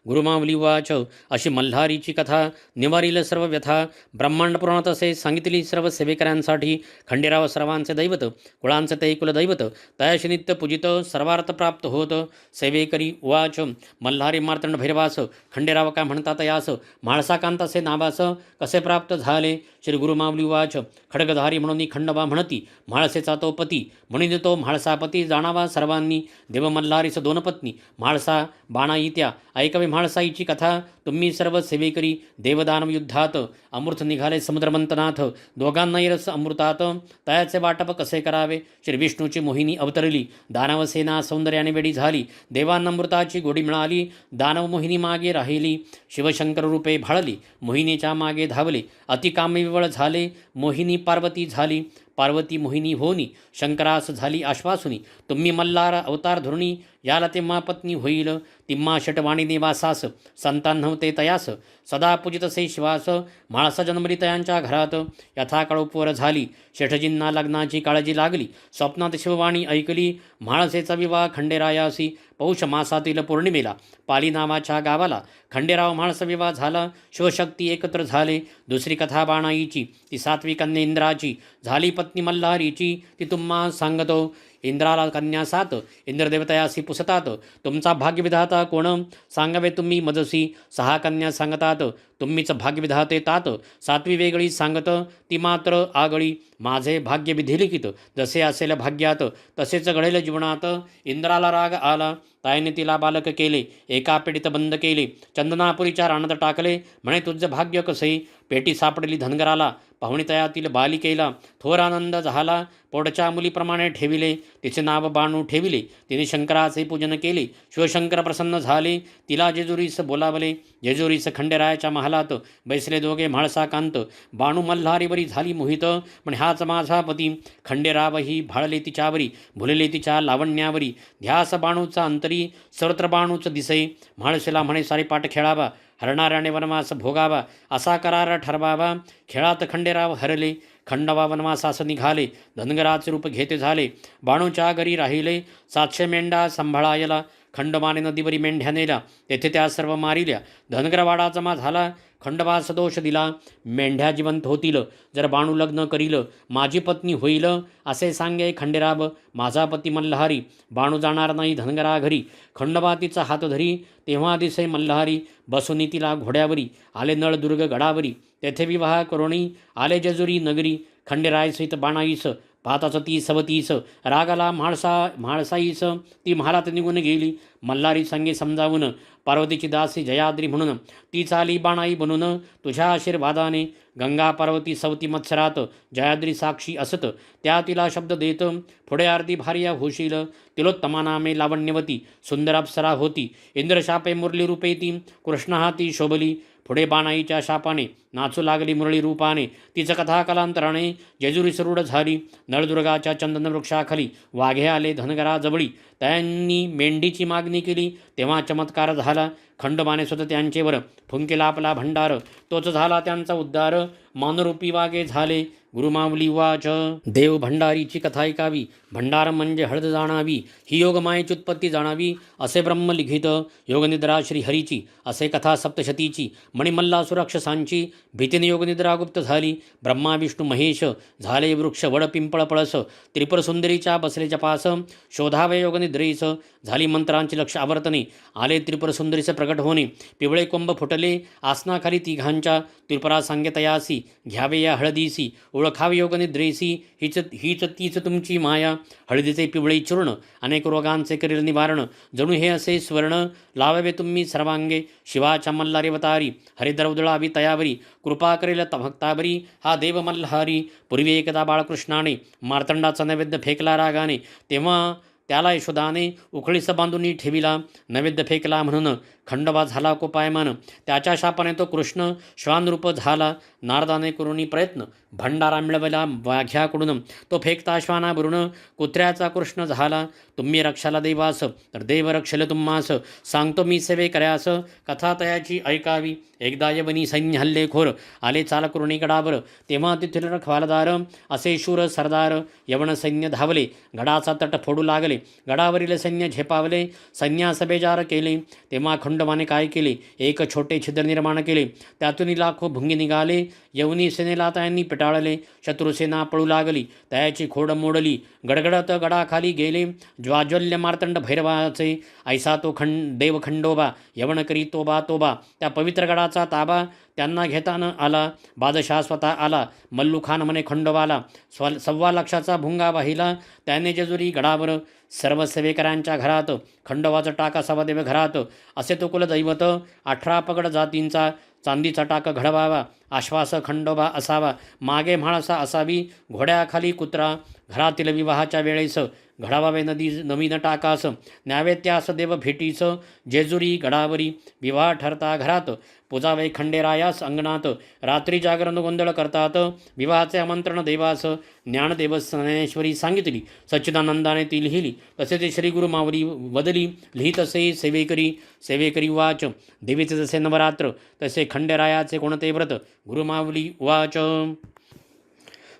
गुरुमावली वाच अशी मल्हारीची कथा निवारील सर्व व्यथा ब्रह्मांड पुराणात असे सांगितली सर्व सेवेकऱ्यांसाठी खंडेराव सर्वांचे दैवत कुळांचे ते कुलदैवत तयाशी नित्य पूजित सर्वार्थ प्राप्त होत सेवेकरी वाच मल्हारी मार्तंड भैरवास खंडेराव काय म्हणतात यास म्हाळसाकांतासे नावास कसे प्राप्त झाले श्री गुरुमावली वाच खडगधारी म्हणून खंडोबा म्हणती म्हाळसेचा तो पती म्हणून तो म्हाळसापती जाणावा सर्वांनी देव मल्हारीस दोन पत्नी म्हाळसा बाणाईत्या ऐकावे म्हाळसाईची कथा तुम्ही सर्व सेवेकरी देवदानव युद्धात अमृत निघाले समुद्रमंथनाथ दोघांनाही रस अमृतात तयाचे वाटप कसे करावे श्री विष्णूची मोहिनी अवतरली दानवसेना सौंदर्याने वेडी झाली देवांना अमृताची गोडी मिळाली दानव मोहिनी मागे राहिली शिवशंकर रूपे भाळली मोहिनीच्या मागे धावले अतिकामविवळ झाले मोहिनी पार्वती झाली पार्वती मोहिनी होनी शंकरास झाली आश्वासुनी तुम्ही मल्हार अवतार धरुणी याला तेव्हा पत्नी होईल तिम्हा शटवाणी निवासास संतान नव्हते तयास सदा पूजितसे शिवास म्हाळसा जन्मली तयांच्या घरात यथाकाळोपवर झाली शेठजींना लग्नाची काळजी लागली स्वप्नात शिववाणी ऐकली म्हाळसेचा विवाह खंडेरायासी पौष मासातील पौर्णिमेला पाली नावाच्या गावाला खंडेराव म्हाळस विवाह झाला शिवशक्ती एकत्र झाले दुसरी कथा बाणाईची ती सात्विक कन्या इंद्राची झाली पत्नी मल्हारीची ती तुम्हा सांगतो इंद्राला कन्या सात इंद्रदेवतयासी पुसतात तुमचा भाग्यविधाता कोण सांगावे तुम्ही मजसी 6 कन्या सांगतात तुम्हीच भाग्यविधाते तात 7वी वेगळी सांगत ती मात्र आगळी माझे भाग्य विधिलिखित जसे असेल भाग्यात तसेच घडेल जीवनात इंद्राला राग आला ताईने तिला बालक केले एका पेटीत बंद केले चंदनापुरीच्या रानात टाकले म्हणे तुझं भाग्य कसे पेटी सापडली धनगराला पाहुणी तयातील बालिकेला थोर आनंद झाला पोटच्या मुलीप्रमाणे ठेविले तिचे नाव बाणू ठेविले तिने शंकराचे पूजन केले शिवशंकर प्रसन्न झाले तिला जेजुरीस बोलावले जेजुरीस खंडेरायाच्या महालात बैसले दोघे म्हाळसाकांत बाणू मल्हारीवरी झाली मोहित पण हाच माझा पती खंडेरावही भाळले तिच्यावरी भुलले तिच्या लावण्यावरी ध्यास बाणूचा अंतरी सर्वत्र बाणूच दिसे म्हाळसेला म्हणे सारी पाठ खेळावा हरणाऱ्याने वनवास भोगावा असा करार ठरवावा खेळात खंडेराव हरले खंडोबा वनवासास निघाले धनगराचे रूप घेते झाले बाणूच्या घरी राहिले 700 मेंढा सांभाळायला खंडोबाने नदीवरी मेंढ्या नेल्या, तेथे त्या सर्व मारिल्या. धनगरवाडा जमा झाला, खंडोबा सदोष दिला. मेंढ्या जिवंत होतील, जर बाणू लग्न करील, माझी पत्नी होईल, असे सांगे खंडेराब. माझा पती मल्हारी, बाणू जाणार नाही धनगरा घरी. खंडोबा तिचा हात धरी, तेव्हा दिसे मल्हारी, बसुनी तिला घोड्यावरी. आले नळदुर्ग गडावरी, तेथे विवाह करुणी, आले जेजुरी नगरी. खंडेराय सहित बाणाईस, पाहताच ती सवतीस, रागाला म्हाळसाईस, ती महालात निघून गेली. मल्हारी संगे समजावून, पार्वतीची दासी जयाद्री म्हणून, ती चाली बाणाई बनून. तुझ्या आशीर्वादाने गंगा पार्वती सवती मत्सरात, जयाद्री साक्षी असत, त्या तिला शब्द देत. पुढे आरती भार्या होशील, तिलोत्तमा नामे लावण्यवती, सुंदर अप्सरा होती. इंद्रशापे मुरली रूपे ती, कृष्ण हाती शोभली. पुढे बाणाईच्या शापाने नाचू लागली मुरळी रूपाने, तिचं कथा कालांतराने जेजुरी सरूढ झाली. नळदुर्गाच्या चंदन वृक्षाखाली वाघे आले धनगरा जवळी, त्यांनी मेंढीची मागणी केली, तेव्हा चमत्कार झाला. खंडोबाने स्वतः त्यांचेवर फुंकेला आपला भंडार, तोच झाला त्यांचा उद्धार. मानरूपी वाघे झाले, गुरुमाऊली वाच. देव भंडारीची कथा ऐकावी, भंडार म्हणजे हळद जाणावी, ही योगमायेची उत्पत्ती जाणावी, असे ब्रह्म लिखित. योगनिद्रा श्रीहरीची, असे कथा सप्तशतीची, मणिमल्ला सुराक्षसांची, भीतीने योगनिद्रा गुप्त झाली. ब्रह्मा विष्णू महेश झाले वृक्ष वड पिंपळ पळस, त्रिपुर सुंदरीच्या बसले जपास, शोधावे योगनिद्रेस. झाली मंत्रांची लक्ष आवर्तने, आले त्रिपुर सुंदरीचे प्रकट होणे. पिवळे कोंब फुटले आसनाखाली तिघांच्या, त्रिपुरा सांगे तयासी, घ्यावे या हळदीसी, ओळखावे योगनिद्रेसी, हीच तीच तुमची माया. हळदीचे पिवळे चूर्ण, अनेक रोगांचे करील निवारण, जणू हे असे स्वर्ण, लावावे तुम्ही सर्वांगे. शिवाच्या मल्हारेवतारी, हरिद्र उदळावी तयावरी, कृपा करेल भक्तावरी, हा देव मल्हारी. पूर्वी एकदा बाळकृष्णाने मार्तंडाचा नैवेद्य फेकला रागाने, तेव्हा त्याला यशोदाने उखळीस बांधून ठेविला. नैवेद्य फेकला म्हणून खंडोबा झाला कोपायमान, त्याच्या शापाने तो कृष्ण श्वानरूप झाला. नारदाने करुणी प्रयत्न, भंडारा मिळवला वाघ्याकडून, तो फेकता श्वानावरून कुत्र्याचा कृष्ण झाला. तुम्ही रक्षाला देवास, तर देव रक्षले तुम्हास, सांगतो मी सेवे कर्यास, कथा तयाची ऐकावी. एकदा यवनी सैन्य हल्लेखोर आले चाल करुणी गडावर, तेव्हा तिथील रखवालदार असे शूर सरदार. यवन सैन्य धावले, गडाचा तट फोडू लागले, गडावरील सैन्य झेपावले, सैन्यास बेजार केले. तेव्हा खंडोबाने काय केले, एक छोटे छिद्र निर्माण केले, त्यातून लाखो भुंगी निघाले. यवनी सेनेला त्यांनी पिटाळले, शत्रुसेना पळू लागली, त्याची खोड मोडली, गडगडत गडाखाली गेले. ज्वाज्वल्य मार्तंड भैरवाचे, ऐसा तो देव खंडोबा, यवन करी तोबा तोबा. त्या पवित्र गडाचा ताबा त्यांना घेताना आला. बादशाह स्वतः आला, मल्लुखान म्हणे खंडोबाला, 1.25 लाखाचा भुंगा वाहिला त्याने जेजुरी गडावर. सर्व सेवेकरांच्या घरात खंडोबाचा टाका असावा देव घरात, असे तो कुलदैवत. 18 पगड जातींचा चांदीचा टाक घडवावा, आश्वास खंडोबा असावा, मागे म्हाळसा असावी, घोड्याखाली कुत्रा. घरातील विवाहाच्या वेळेस घडावावे नवीन टाकास, न्यावे त्यास देव भेटीस. जेजुरी गडावरी विवाह ठरता घरात, पुजावे खंडेरायास अंगणात. रात्री जागरण गोंधळ करतात, विवाहाचे आमंत्रण देवास. ज्ञानदेव ज्ञानेश्वरी सांगितली, सच्चिदानंदाने ती लिहिली, तसे ते श्री गुरु माऊली वदली. लिहित असे सेवेकरी वाच. देवीचे जसे नवरात्र, तसे खंडेरायाचे कोणते व्रत. गुरुमाऊली वाच.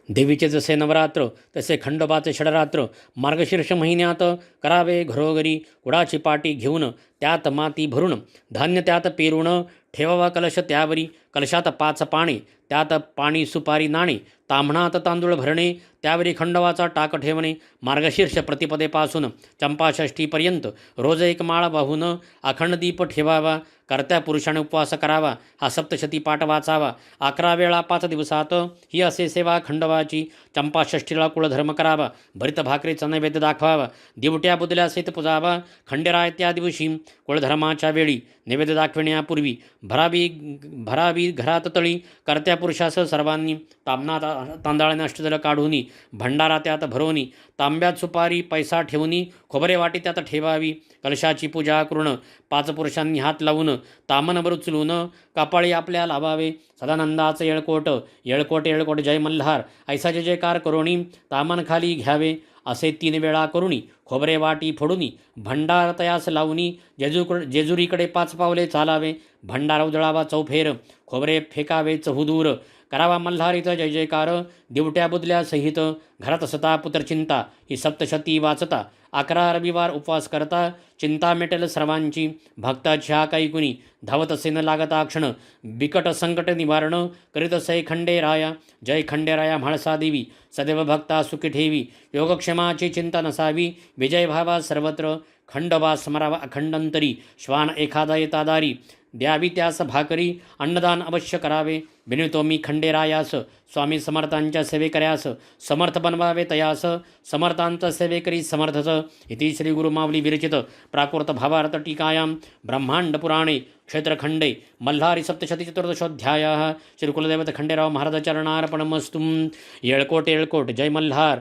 देवीचे जसे नवरात्र, तसे खंडोबाचे षडरात्र. मार्गशीर्ष महिन्यात करावे घरोघरी, कुडाची पाटी घेऊन त्यात माती भरून, धान्य त्यात पेरून, ठेवावा कलश त्यावरी. कलशात 5 पाणी, त्यात पाणी सुपारी नाणे, ताम्हणात तांदूळ भरणे, त्यावरी खंडोबाचा टाक ठेवणे. मार्गशीर्ष प्रतिपदेपासून चंपाषष्ठीपर्यंत रोज 1 माळ वाहून अखंड दीप ठेवावा. कर्त्या पुरुषाने उपवास करावा, हा सप्तशती पाठ वाचावा. 11 वेळा 5 दिवसात, ही असे सेवा खंडोबाची. चंपाषष्ठीला कुळधर्म करावा, भरित भाकरीचा नैवेद्य दाखवावा, दिवट्या बुदल्यासहित पुजावा. खंडेराय त्या दिवशी कुळधर्माच्या वेळी नैवेद्य दाखविण्यापूर्वी भरावी घरात तळी. कर्त्या पुरुषास सर्वांनी तांबणा तांदळाने अष्टदल काढून भंडारा त्यात भरवणी, तांब्यात सुपारी पैसा ठेवून खोबरे वाटी त्यात ठेवावी. कलशाची पूजा करून 5 पुरुषांनी हात लावून तामनभर उचलून कपाळी आपल्या लावावे. सदानंदाचे येळकोट येळकोट येळकोट जय मल्हार, ऐसा जय जयकार करुणी तामन खाली घ्यावे. असे 3 वेळा करुणी खोबरे वाटी फोडूनी भंडार तयास लावूनी जेजुरीकडे 5 पावले चालावे. भंडारा उजळावा चौफेर, खोबरे फेकावे चहुदूर. करावा मल्हारीचा जय जयकार. दिवट्या बुदल्या सहित घरात सता पुत्रचिंता. ही सप्तशती वाचता 11 रविवार उपवास करता. चिंता मिटेल सर्वांची भक्ताची हा काही कुणी. धावत असे न लागता क्षण बिकट संकट निवारण. करीत असे खंडेराया जय खंडेराया म्हाळसा देवी. सदैव भक्ता सुखी ठेवी. योगक्षेमाची चिंता नसावी. विजय व्हावा सर्वत्र. खंडवा स्मरावा अखंडंतरी. श्वान एखादा येता दारी. द्यावी त्यास भाकरी. अन्नदान अवश्य करावे. विनितो मी खंडेरायास. स्वामी समर्थांच्या सेवेकऱ्यास. समर्थ बनवावे तयास. समर्थांचा सेवेकरी समर्थच. इति श्री गुरुमावली विरचित प्राकृत भावार्थ टीकायां ब्रह्मांड पुराणे क्षेत्रखंडे मल्हारी सप्तशती चतुर्दशोऽध्यायः. श्री कुलदैवत खंडेराव महाराज चरणार्पणमस्तु. येळकोट येळकोट. जय मल्हार.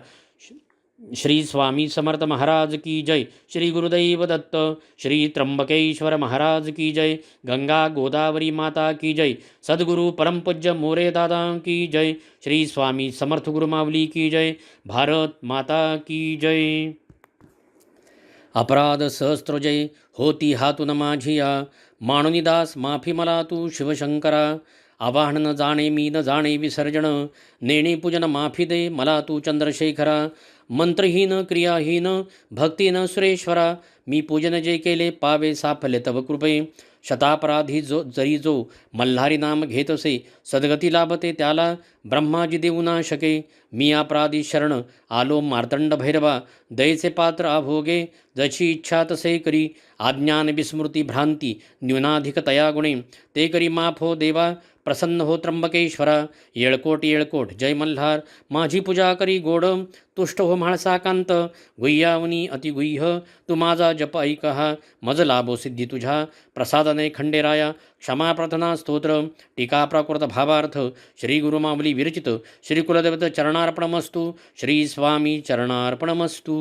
श्री स्वामी समर्थ महाराज की जय. श्री गुरुदैव दत्त. श्री त्र्यंबकेश्वर महाराज की जय. गंगा गोदावरी माता की जय. सद्गुरु परमपूज्य मोरे दादा की जय. श्री स्वामी समर्थ गुरुमावली की जय. भारत माता की जय. अपराध सहस्त्रजय होती हातून माझिया. माणुनिदास माफी मला तू शिवशंकरा. आवाहन न जाणे मी न जाणे विसर्जन. नेणे पूजन माफी दे मला तू चंद्रशेखरा. मंत्रहीन क्रियाहीन भक्तीन सुरेश्वरा. मी पूजन जे केले पावे साफल्य तव कृपे. शतापराधी जरी जो मल्हारी नाम घेतसे. सद्गती लाभते त्याला ब्रह्माजी देऊ ना शके. मी अपराधी शरण आलो मार्तंड भैरवा. दयेचे पात्र अभोगे जशी इच्छा तसे करी. आज्ञान विस्मृती भ्रांती न्यूनाधिक तया गुणे. ते करी माफ हो देवा प्रसन्न हो त्र्यंबकेश्वरा. येळकोट येळकोट. जय मल्हार. माझी पूजा करी गोड. तुष्ट हो म्हाळसाकांत. गुह्यावनी अतिगुह्य तू माझा जप ऐकहा. मज लाभो सिद्धी तुझ्या प्रसादने खंडेराया. क्षमा प्रार्थना स्तोत्र टीका प्राकृत भावार्थ. श्री गुरुमावली विरचित श्री कुलदेवत चरणार्पणमस्तु. श्री स्वामी चरणार्पणमस्तु.